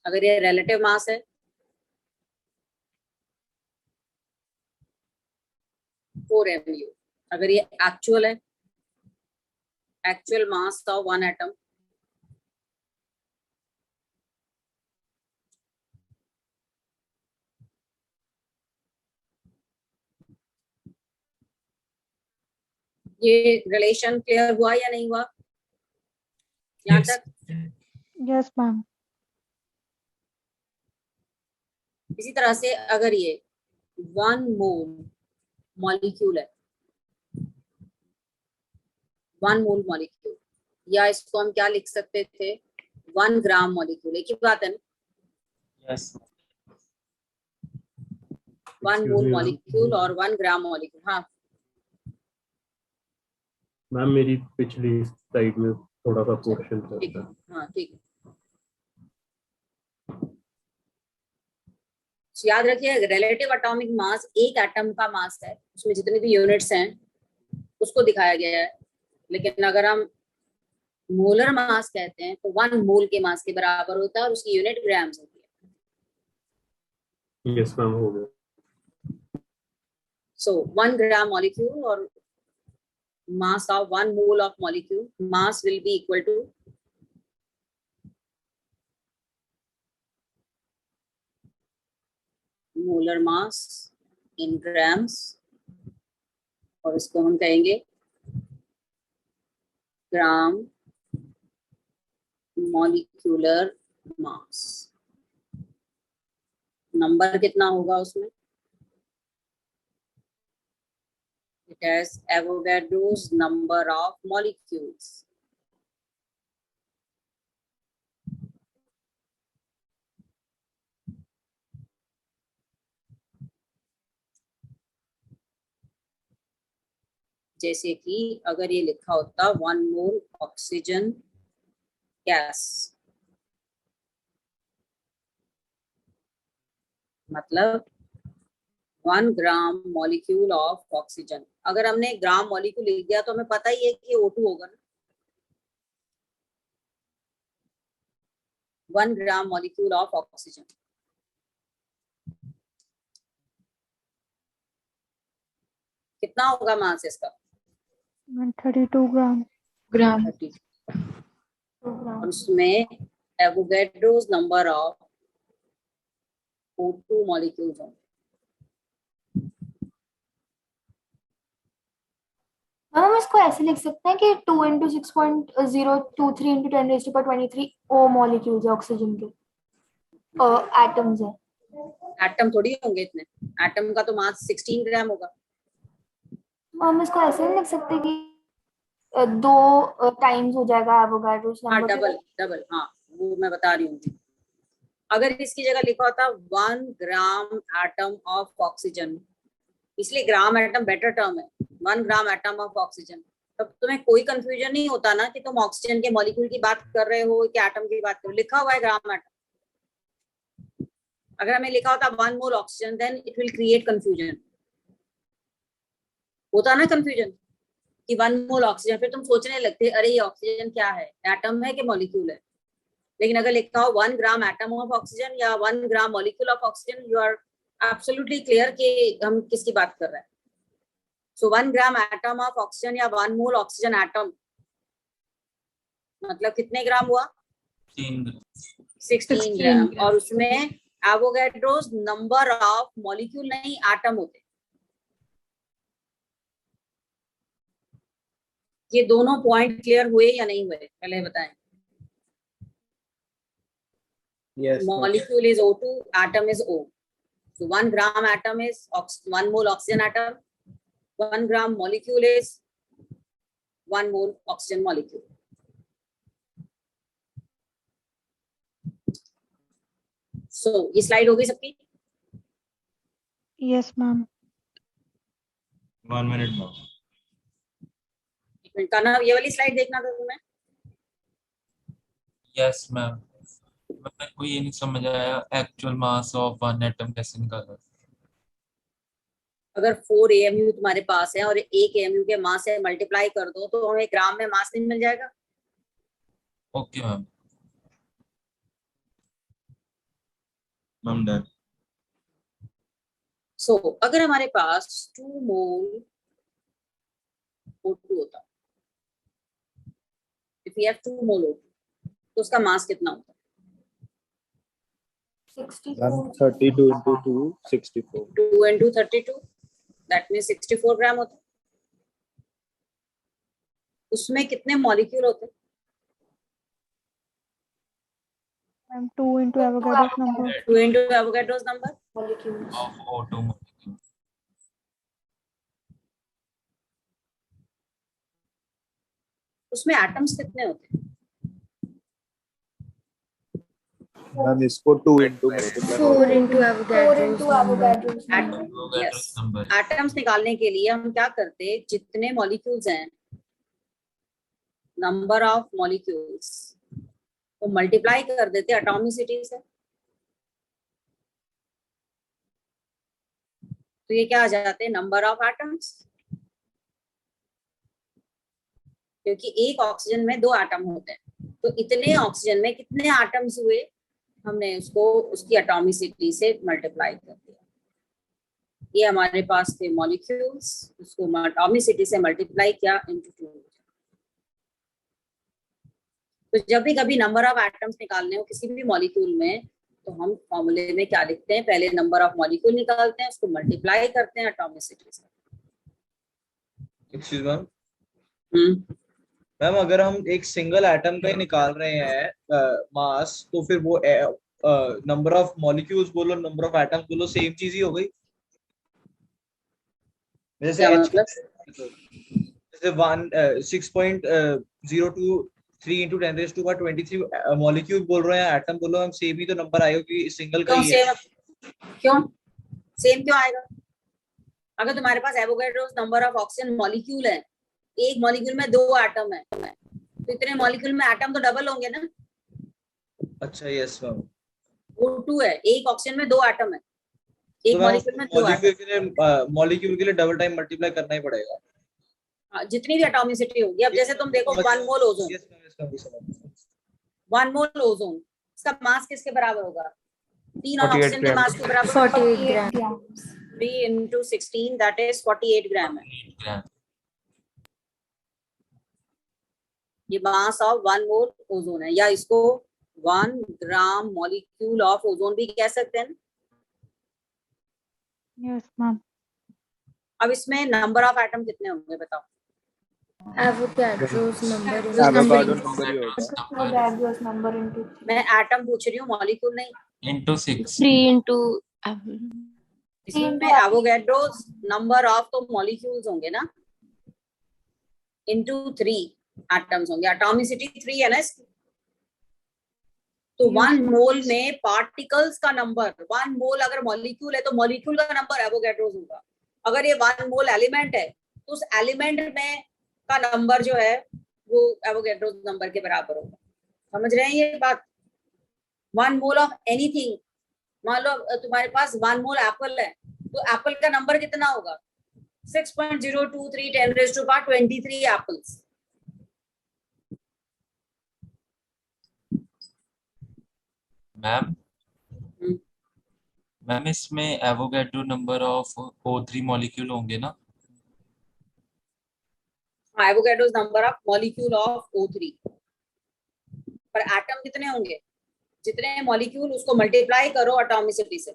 अगर ये relative mass है 4 MU, अगर ये actual है, actual mass of 1 atom, ये रिलेशन क्लियर हुआ या नहीं हुआ यहाँ तक?
Yes ma'am.
इसी तरह से अगर ये 1 मोल मॉलिक्यूल है, 1 मोल मॉलिक्यूल, या इसको हम क्या लिख सकते थे? 1 ग्राम मॉलिक्यूल। एक ही बात है ना?
यस
1 मोल मॉलिक्यूल और 1 ग्राम मॉलिक्यूल। हाँ
मैम, मेरी पिछली स्लाइड में थोड़ा सा पोर्शन था।
हाँ ठीक है। याद रखिए, रिलेटिव एटॉमिक मास एक एटम का मास है, उसमें जितने भी यूनिट्स हैं उसको दिखाया गया है। लेकिन अगर हम मोलर मास कहते हैं तो 1 मोल के मास के बराबर होता है और उसकी यूनिट ग्राम्स होती है।
यस मैम, हो गया।
सो 1 ग्राम मॉलिक्यूल और mass of 1 mole of molecule, mass will be equal to molar mass in grams, और इसको हम कहेंगे ग्राम मॉलिक्यूलर मास। नंबर कितना होगा उसमें? It has Avogadro's number of molecules। जैसे कि अगर ये लिखा होता 1 मोल ऑक्सीजन गैस, मतलब 1 ग्राम मॉलिक्यूल ऑफ ऑक्सीजन। अगर हमने ग्राम मॉलिक्यूल लिख दिया तो हमें पता ही है कि O2 होगा ना। 1 ग्राम मॉलिक्यूल ऑफ ऑक्सीजन कितना होगा मास इसका?
132 ग्राम।
और उसमें Avogadro's number of O2 molecules होंगे।
हम इसको ऐसे लिख सकते हैं कि 2 into 6.023 into 10⁻23 O मॉलिक्यूल्स है ऑक्सीजन के, एटम्स है।
एटम थोड़ी होंगे इतने, एटम का तो मास 16 ग्राम होगा।
हम इसको ऐसे नहीं लिख सकते कि 2 टाइम्स हो जाएगा एवोगाड्रोस
हाँ,
नंबर?
डबल, हाँ वो मैं बता रही हूँ। अगर इसकी जगह लिखा होता 1 ग्राम एटम ऑफ ऑक्सीजन, इसलिए ग्राम एटम बेटर टर्म है, 1 ग्राम एटम ऑफ ऑक्सीजन, तब तुम्हें कोई कंफ्यूजन नहीं होता ना कि तुम ऑक्सीजन के मॉलिक्यूल की बात कर रहे हो कि एटम की बात कर रहे हो। लिखा हुआ है ग्राम एटम। अगर हमें लिखा होता 1 mole oxygen, then it will create confusion. होता ना कंफ्यूजन कि 1 मोल ऑक्सीजन, फिर तुम सोचने लगते अरे ये ऑक्सीजन क्या है, एटम है कि मॉलिक्यूल है। लेकिन अगर लिखा हो 1 ग्राम एटम ऑफ ऑक्सीजन या 1 gram molecule of oxygen, you are absolutely clear कि हम किसकी बात कर रहे हैं। So 1 gram atom of oxygen या 1 मोल ऑक्सीजन एटम मतलब कितने ग्राम हुआ? 16 ग्राम। और उसमें एवोगैड्रोस नंबर ऑफ मॉलिक्यूल नहीं एटम होते, ये दोनों पॉइंट क्लियर हुए या नहीं हुए, पहले बताएं।
Yes, ma'am.
Molecule is O2, atom is O. So 1 gram atom is 1 mole oxygen atom. 1 gram molecule is 1 mole oxygen molecule. So ये स्लाइड हो गई सबकी?
Yes, ma'am.
1 minute now.
एक मिनट का ना, ये वाली स्लाइड देखना था तुम्हें।
Yes, ma'am. मेरे को ये नहीं समझ आया actual mass of one atom कैसे निकाला।
अगर 4 AMU तुम्हारे पास है और 1 AMU के मास से मल्टीप्लाई कर दो तो हमें ग्राम में मास नहीं मिल जाएगा?
Okay ma'am. Ma'am done.
So अगर हमारे पास 2 मोल O2 होता, if we have 2 mole O2 तो उसका मास कितना होता?
32 into 2, 64.
2 into 32, that means 64 ग्राम होता। उसमें कितने मॉलिक्यूल होते?
Ma'am, 2 into Avogadro's number.
2 into Avogadro's number.
Molecules.
Of O2 molecule.
उसमें एटम्स कितने होते?
मैम इसको 2 into
4 into Avogadro's number.
Avogadro's number.
Atoms निकालने के लिए हम क्या करते, जितने मॉलिक्यूल्स हैं, नंबर ऑफ मॉलिक्यूल्स को मल्टीप्लाई कर देते एटॉमिसिटी से। तो ये क्या आ जाते हैं, नंबर ऑफ एटम्स। क्योंकि एक ऑक्सीजन में 2 एटम होते हैं, तो इतने ऑक्सीजन में कितने एटम्स हुए, हमने उसको उसकी एटॉमिसिटी से मल्टीप्लाई कर दिया। ये हमारे पास थे मॉलिक्यूल्स, उसको एटॉमिसिटी से मल्टीप्लाई किया इनटू 2। तो जब भी कभी नंबर ऑफ एटम्स निकालने हो किसी भी मॉलिक्यूल में, तो हम फॉर्मूले में क्या लिखते हैं, पहले नंबर ऑफ मॉलिक्यूल निकालते हैं, उसको मल्टीप्लाई करते हैं एटॉमिसिटी से।
एक्सक्यूज मैम, मैम अगर हम एक सिंगल एटम का ही निकाल रहे हैं मास, तो फिर वो नंबर ऑफ मॉलिक्यूल्स बोलो, नंबर ऑफ एटम्स बोलो, सेम चीज ही हो गई। जैसे 6.023 into 10⁻23 मॉलिक्यूल बोल रहे हैं, एटम बोलो, हम सेम ही तो नंबर आएगा क्योंकि सिंगल का ही है।
क्यों सेम क्यों आएगा? अगर तुम्हारे पास Avogadro's number of oxygen molecule है, एक मॉलिक्यूल में 2 एटम है, तो इतने मॉलिक्यूल में एटम तो डबल होंगे ना।
अच्छा यस मैम।
O2 है, एक ऑक्सीजन में 2 एटम है, एक मॉलिक्यूल में 2 एटम।
मॉलिक्यूल के लिए डबल टाइम मल्टीप्लाई करना ही पड़ेगा।
हाँ, जितनी भी एटॉमिसिटी होगी। अब जैसे तुम देखो 1 मोल ओजोन, 1 मोल ओजोन, इसका मास किसके बराबर होगा? 3 ऑक्सीजन के मास के बराबर
48 ग्राम।
3 into 16 that is 48 ग्राम है। ये मास ऑफ 1 मोल ओजोन है, या इसको 1 ग्राम मॉलिक्यूल ऑफ ओजोन भी कह सकते हैं।
Yes, ma'am.
अब इसमें नंबर ऑफ एटम कितने होंगे बताओ?
Avogadro's number is
Avogadro's number into
मैं एटम पूछ रही हूँ, मॉलिक्यूल नहीं।
Into 6.
3 into
इसमें एवोगैड्रोस नंबर ऑफ तो मॉलिक्यूल्स होंगे ना, इनटू 3 एटम्स होंगे। एटॉमिसिटी 3 है ना इसकी। तो 1 मोल में पार्टिकल्स का नंबर, 1 मोल अगर मॉलिक्यूल है तो मॉलिक्यूल का नंबर एवोगैड्रोस होगा। अगर ये 1 मोल एलिमेंट है तो उस एलिमेंट में का नंबर जो है वो एवोगैड्रोस नंबर के बराबर होगा। समझ रहे हैं ये बात? 1 मोल ऑफ एनीथिंग, मान लो तुम्हारे पास 1 मोल एप्पल है, तो एप्पल का नंबर कितना होगा? 6.023 10⁻23 एप्पल्स।
मैम इसमें Avogadro number of O3 molecule होंगे ना?
Avogadro's number of molecule of O3, पर एटम कितने होंगे? जितने मॉलिक्यूल उसको मल्टीप्लाई करो एटॉमिसिटी से।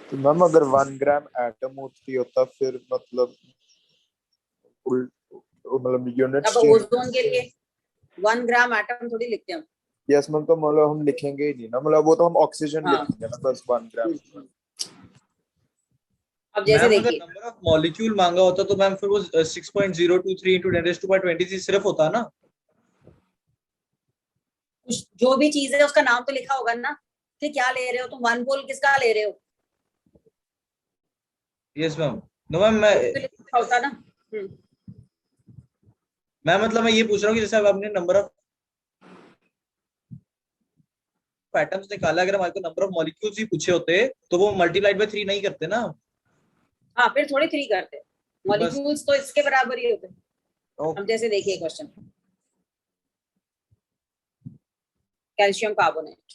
तो मैम अगर 1 ग्राम एटम होती होता फिर मतलब यूनिट्स
अब
चेंज।
ओजोन के लिए 1 ग्राम एटम थोड़ी लिखते हैं हम।
यस मैम, तो मतलब हम लिखेंगे ही नहीं ना, मतलब वो तो हम ऑक्सीजन
हाँ।
लिखेंगे ना बस 1 ग्राम।
अब जैसे
मैम अगर
देखिए
नंबर ऑफ मॉलिक्यूल मांगा होता तो मैम फिर वो 6.023 into 10⁻23 सिर्फ होता ना।
जो भी चीज है उसका नाम तो लिखा होगा ना कि क्या ले रहे हो तुम, 1 मोल किसका ले रहे हो।
Yes ma'am. नो मैम मैं
तो लिखा होता ना।
मतलब मैं ये पूछ रहा हूँ कि जैसे अब आपने नंबर ऑफ एटम्स निकाला, अगर हमारे को नंबर ऑफ मॉलिक्यूल्स ही पूछे होते तो वो मल्टीप्लाइड बाय 3 नहीं करते ना।
हाँ फिर थोड़ी 3 करते, मॉलिक्यूल्स तो इसके बराबर ही होते। अब जैसे देखिए क्वेश्चन, कैल्शियम कार्बोनेट,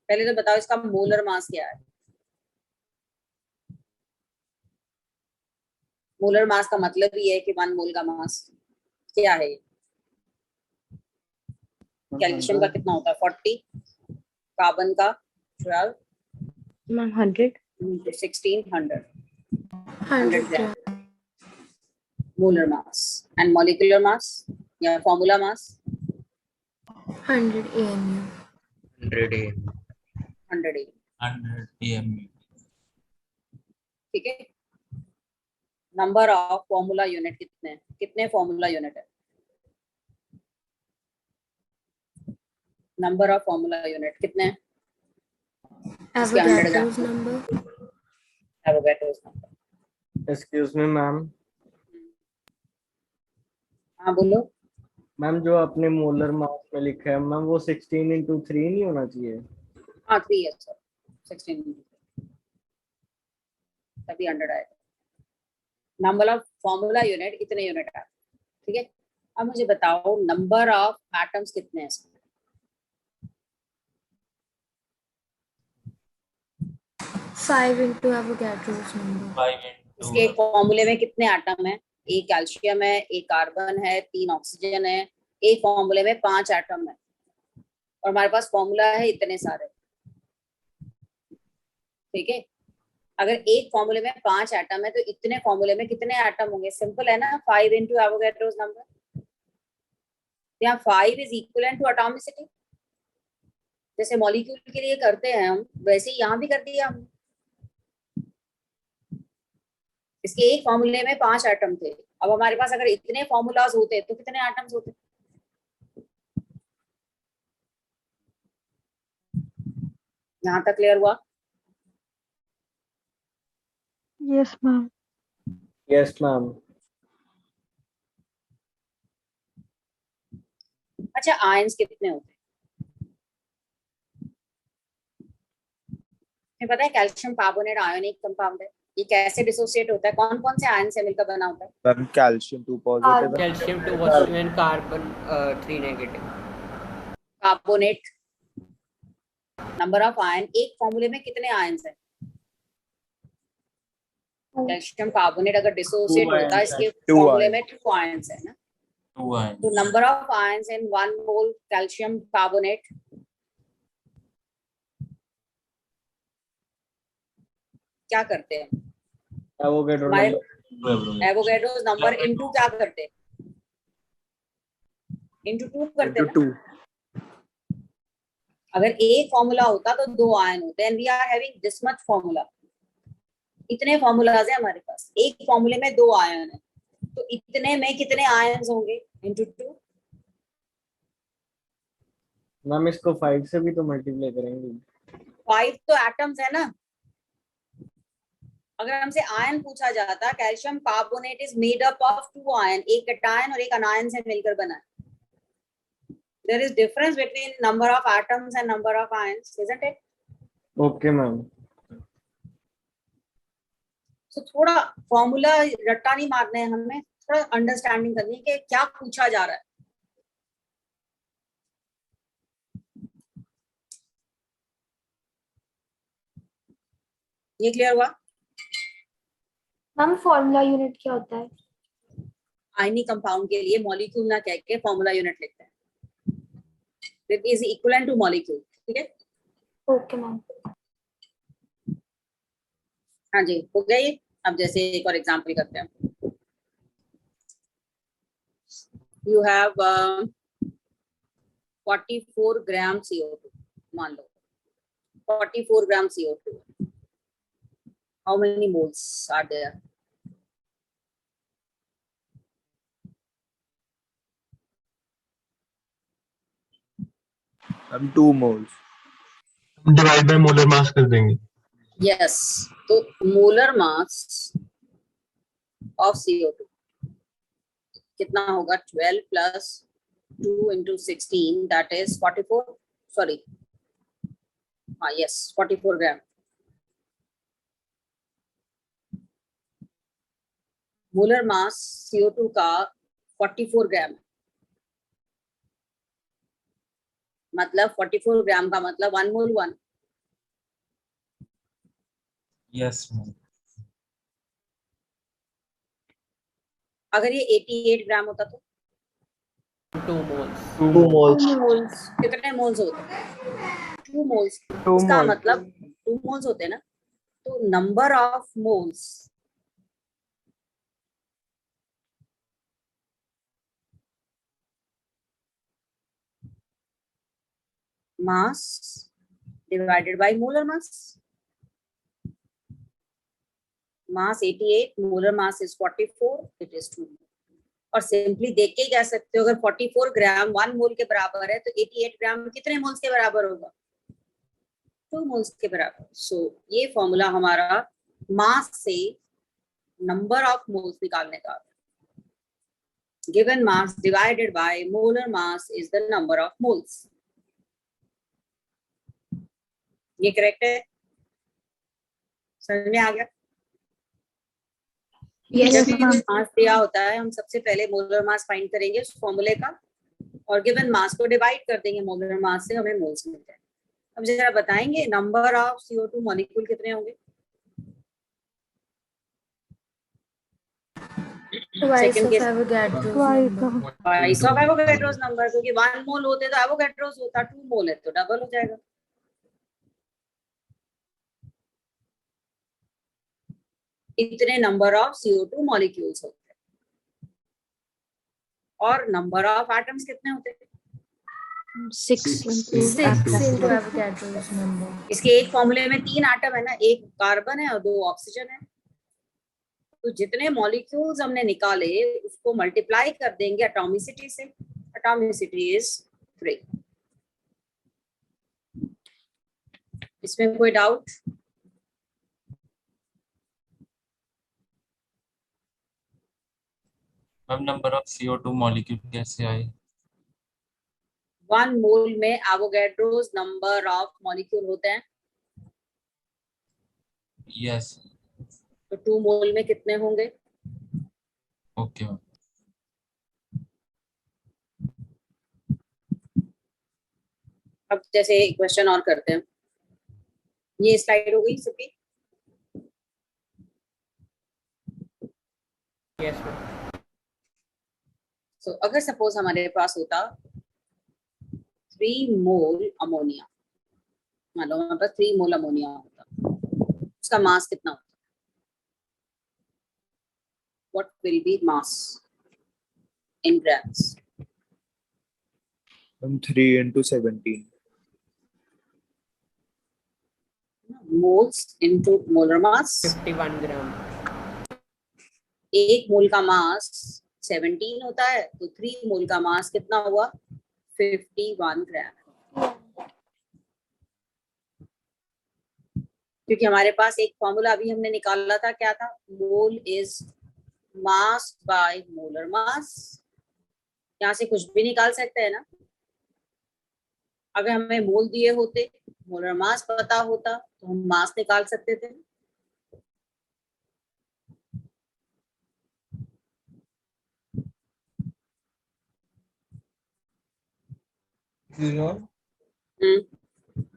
पहले तो बताओ इसका मोलर मास क्या है। मोलर मास का मतलब ही है कि 1 मोल का मास क्या है। कैल्शियम का कितना होता है 40, कार्बन का 12,
ma'am 100
16, 100 gram molar mass. And molecular mass या formula mass
100 AMU
100 AM
100
AMU।
ठीक है। नंबर ऑफ फॉर्मूला यूनिट कितने फॉर्मूला यूनिट है। नंबर ऑफ फॉर्मूला यूनिट कितने हैं? इसके 100 gram
Avogadro's number
Avogadro's number.
Excuse me ma'am.
हाँ बोलो।
मैम जो आपने मोलर मास में लिखा है मैम वो 16 into 3 नहीं होना चाहिए।
हाँ 3 है सर, 16 तभी 100 आएगा। नंबर ऑफ फॉर्मूला यूनिट इतने यूनिट है। ठीक है। अब मुझे बताओ नंबर ऑफ एटम्स कितने हैं इसमें।
5 into Avogadro's number
5 into
इसके एक फॉर्मूले में कितने एटम है। एक कैल्शियम है, एक कार्बन है, 3 ऑक्सीजन है। एक फॉर्मूले में 5 एटम है और हमारे पास फॉर्मूला है इतने सारे। ठीक है। अगर एक फॉर्मूले में 5 एटम है तो इतने फॉर्मूले में कितने एटम होंगे। सिंपल है ना, 5 into एवोगैड्रोस नंबर। यहाँ 5 इज इक्वलेंट टू एटॉमिसिटी। जैसे मॉलिक्यूल के लिए करते हैं हम, वैसे ही यहाँ भी कर दिया हमने। इसके एक फॉर्मूले में 5 एटम थे। अब हमारे पास अगर इतने फॉर्मूलाज होते तो कितने एटम्स होते। यहाँ तक क्लियर हुआ।
Yes ma'am.
Yes ma'am.
अच्छा आयंस कितने होते हैं। पता है कैल्शियम कार्बोनेट आयोनिक कंपाउंड है। ये कैसे डिसोसिएट होता है, कौन कौन से आयन से मिलकर बना होता है।
मैम कैल्शियम 2 पॉजिटिव है।
Calcium 2 positive and carbon 3 negative.
Carbonate number of ion, एक फॉर्मूले में कितने आयन्स हैं। कैल्शियम कार्बोनेट अगर डिसोसिएट होता है इसके फॉर्मूले में 2 आयन्स है ना।
2 ions।
तो number of ions in 1 mole calcium carbonate क्या करते हैं। एवोगैड्रोस नंबर इनटू क्या करते हैं, इनटू 2 करते हैं ना। अगर एक फॉर्मूला होता तो 2 आयन होते हैं। We are having this much formula. इतने फॉर्मूलाज है हमारे पास, एक फॉर्मूले में 2 आयन है तो इतने में कितने आयन्स होंगे इनटू 2।
मैम इसको 5 से भी तो मल्टीप्लाई करेंगे।
5 तो एटम्स है ना। अगर हमसे आयन पूछा जाता, calcium carbonate is made up of 2 ion, एक कैटायन और एक अनायन से मिलकर बना है। There is difference between number of atoms and number of ions, isn't it?
Okay ma'am.
So थोड़ा फॉर्मूला रट्टा नहीं मारना है हमें, थोड़ा अंडरस्टैंडिंग करनी है कि क्या पूछा जा रहा है। ये क्लियर हुआ।
मैम फॉर्मूला यूनिट क्या होता है।
आयनी कंपाउंड के लिए मॉलिक्यूल ना कह के फॉर्मूला यूनिट लिखते हैं। It is equivalent to molecule। ठीक है।
Okay ma'am.
हाँ जी, हो गया ये। अब जैसे एक और एग्जांपल करते हैं। यू हैव 44 ग्राम CO2, मान लो 44 gram CO2. How many moles are there?
हम 2 moles.
Divide by molar mass कर देंगे।
यस, तो मोलर मास ऑफ CO2 कितना होगा? 12 plus 2 into 16, that is 44. Sorry, yes, 44 gram. Molar mass CO2 का 44 ग्राम, मतलब 44 ग्राम का मतलब 1 मोल 1।
Yes ma'am.
अगर ये 88 ग्राम होता तो
2 moles।
2 moles।
कितने मोल्स होते? 2 मोल्स।
2
इसका
moles।
मतलब 2 मोल्स होते हैं ना, तो number of moles mass divided by molar mass. Mass 88, molar mass is 44, it is 2। और सिंपली देख के ही कह सकते हो, अगर 44 ग्राम 1 मोल के बराबर है तो 88 ग्राम कितने मोल्स के बराबर होगा? 2 मोल्स के बराबर। सो ये फॉर्मूला हमारा मास से नंबर ऑफ मोल्स निकालने का। Given mass divided by molar mass is the number of moles. ये करेक्ट है? समझ में आ गया? जब भी कोई मास दिया होता है, हम सबसे पहले मोलर मास फाइंड करेंगे उस फॉर्मूले का, और गिवन मास को डिवाइड कर देंगे मोलर मास से, हमें मोल्स मिल जाए। अब जरा बताएंगे नंबर ऑफ CO2 मॉलिक्यूल कितने होंगे?
Twice
second
of
case
Avogadro's
of Avogadro's number, क्योंकि 1 मोल होते तो एवोगैड्रोस होता, 2 मोल है तो डबल हो जाएगा। इतने नंबर ऑफ CO2 मॉलिक्यूल्स होते हैं। और नंबर ऑफ एटम्स कितने होते हैं?
6 into Avogadro's number।
इसके एक फॉर्मूले में 3 एटम है ना, एक कार्बन है और 2 ऑक्सीजन है। तो जितने मॉलिक्यूल्स हमने निकाले उसको मल्टीप्लाई कर देंगे एटॉमिसिटी से। Atomicity is 3। इसमें कोई doubt?
Ma'am number of CO2 molecule कैसे आए?
1 मोल में एवोगैड्रोस नंबर ऑफ मॉलिक्यूल होते हैं।
यस।
तो 2 मोल में कितने होंगे?
ओके।
अब जैसे क्वेश्चन और करते हैं। ये स्लाइड हो गई सबकी?
Yes ma'am.
सो अगर सपोज हमारे पास होता 3 मोल अमोनिया, मान लो हमारे पास 3 मोल अमोनिया होता, उसका मास कितना होता? What will be mass in grams?
3 into 17.
Moles into molar mass
51 ग्राम।
एक मोल का मास 17 होता है, तो 3 मोल का मास कितना हुआ? 51 ग्राम। क्योंकि हमारे पास एक फॉर्मूला अभी हमने निकाला था, क्या था? Mole is mass by molar मास। यहाँ से कुछ भी निकाल सकते हैं ना। अगर हमें मोल दिए होते, मोलर मास पता होता, तो हम मास निकाल सकते थे।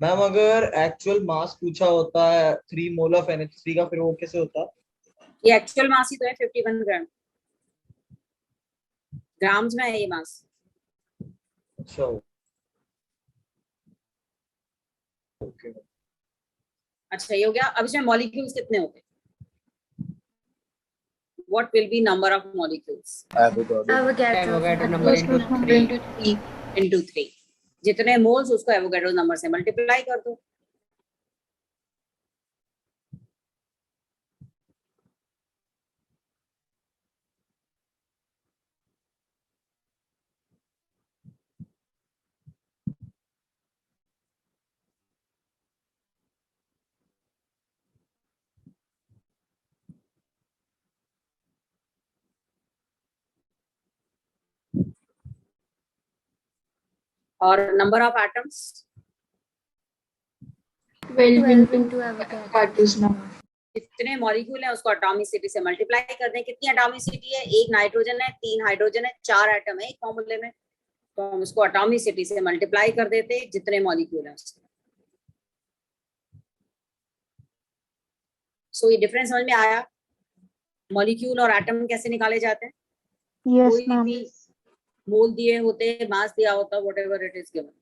मैम अगर एक्चुअल मास पूछा होता है 3 मोल ऑफ NH3 का, फिर वो कैसे होता?
ये एक्चुअल मास ही तो है, 51 ग्राम। ग्राम्स में है ये मास।
अच्छा।
अच्छा ये हो गया। अब इसमें मॉलिक्यूल्स कितने होते? What will be number of molecules?
Avogadro number
into 3. जितने मोल्स उसको एवोगैड्रो नंबर से मल्टीप्लाई कर दो। और number of atoms
12 into Avogadro's number.
कितने मॉलिक्यूल है उसको एटॉमिसिटी से मल्टीप्लाई कर दें। कितनी एटॉमिसिटी है? 1 नाइट्रोजन है, 3 हाइड्रोजन है, 4 एटम है एक फॉर्मूले में, तो हम उसको एटॉमिसिटी से मल्टीप्लाई कर देते हैं जितने मॉलिक्यूल है उसके। सो ये डिफरेंस समझ में आया? मॉलिक्यूल और एटम कैसे निकाले जाते हैं?
Yes,
कोई
ma'am.
भी मोल दिए होते, मास दिया होता, व्हाटएवर इट इज गिवन।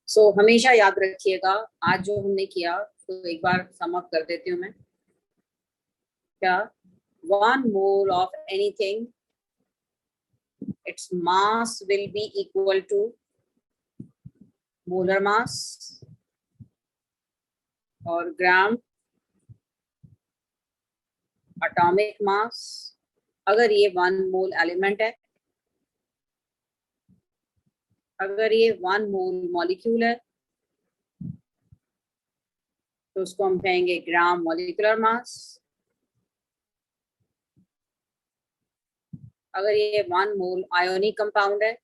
सो हमेशा याद रखिएगा, आज जो हमने किया तो एक बार सम अप कर देती हूँ मैं। क्या 1 mole of anything, its mass will be equal to molar mass और ग्राम एटॉमिक मास। अगर ये 1 मोल एलिमेंट है, अगर ये 1 मोल मॉलिक्यूल है तो उसको हम कहेंगे ग्राम मॉलिक्यूलर मास। अगर ये 1 मोल आयोनिक कंपाउंड है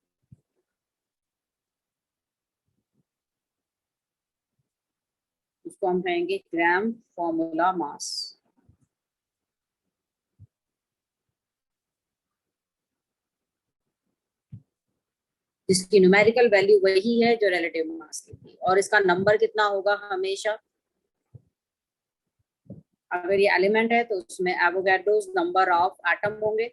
उसको हम कहेंगे ग्राम फॉर्मूला मास। इसकी न्यूमेरिकल वैल्यू वही है जो रिलेटिव मास की थी। और इसका नंबर कितना होगा? हमेशा अगर ये एलिमेंट है तो उसमें एवोगैड्रोस नंबर ऑफ एटम होंगे,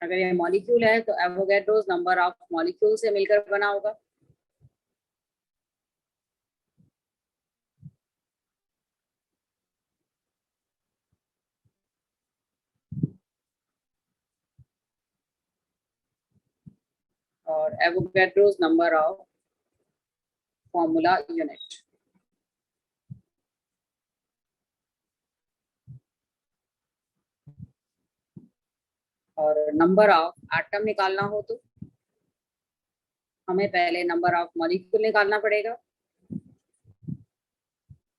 अगर ये मॉलिक्यूल है तो एवोगैड्रोस नंबर ऑफ मॉलिक्यूल से मिलकर बना होगा। और Avogadro's number of formula unit. और नंबर ऑफ एटम निकालना हो तो हमें पहले नंबर ऑफ मॉलिक्यूल निकालना पड़ेगा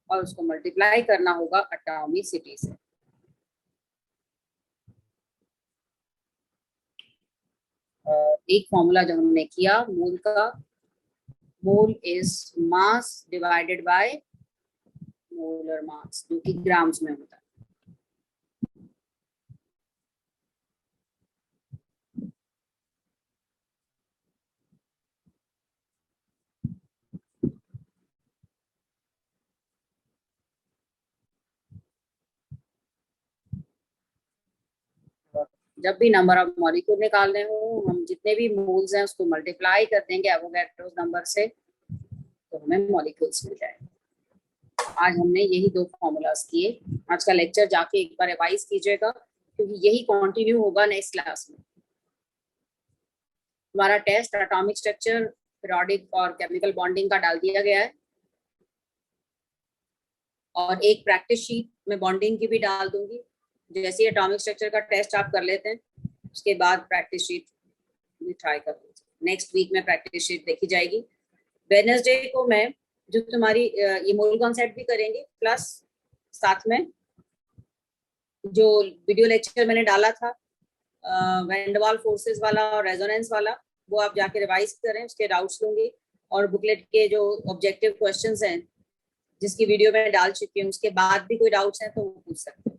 और उसको मल्टीप्लाई करना होगा एटॉमिसिटी से। एक फॉर्मूला जो हमने किया मोल का, mole is mass divided by molar मास, जो कि ग्राम्स में होता है। जब भी नंबर ऑफ मॉलिक्यूल निकालने हो, हम जितने भी मोल्स हैं उसको मल्टीप्लाई कर देंगे एवोगैड्रोस नंबर से, तो हमें मॉलिक्यूल्स मिल जाएंगे। आज हमने यही 2 फॉर्मूलाज किए। आज का लेक्चर जाके एक बार रिवाइज कीजिएगा क्योंकि यही कंटिन्यू होगा नेक्स्ट क्लास में। हमारा टेस्ट एटॉमिक स्ट्रक्चर, पीरियोडिक और केमिकल बॉन्डिंग का डाल दिया गया है और एक प्रैक्टिस शीट में बॉन्डिंग की भी डाल दूंगी। जैसे एटॉमिक स्ट्रक्चर का टेस्ट आप कर लेते हैं उसके बाद प्रैक्टिस शीट भी ट्राई कर लीजिए। नेक्स्ट वीक में प्रैक्टिस शीट देखी जाएगी। वेडनेसडे को मैं जो तुम्हारी ये मोल कॉन्सेप्ट भी करेंगे, प्लस साथ में जो वीडियो लेक्चर मैंने डाला था वैन डर वाल फोर्सेस वाला और रेजोनेंस वाला, वो आप जाके रिवाइज करें, उसके डाउट्स लूंगी। और बुकलेट के जो ऑब्जेक्टिव क्वेश्चंस हैं जिसकी वीडियो में डाल चुकी हूँ, उसके बाद भी कोई डाउट्स हैं तो वो पूछ सकते हैं।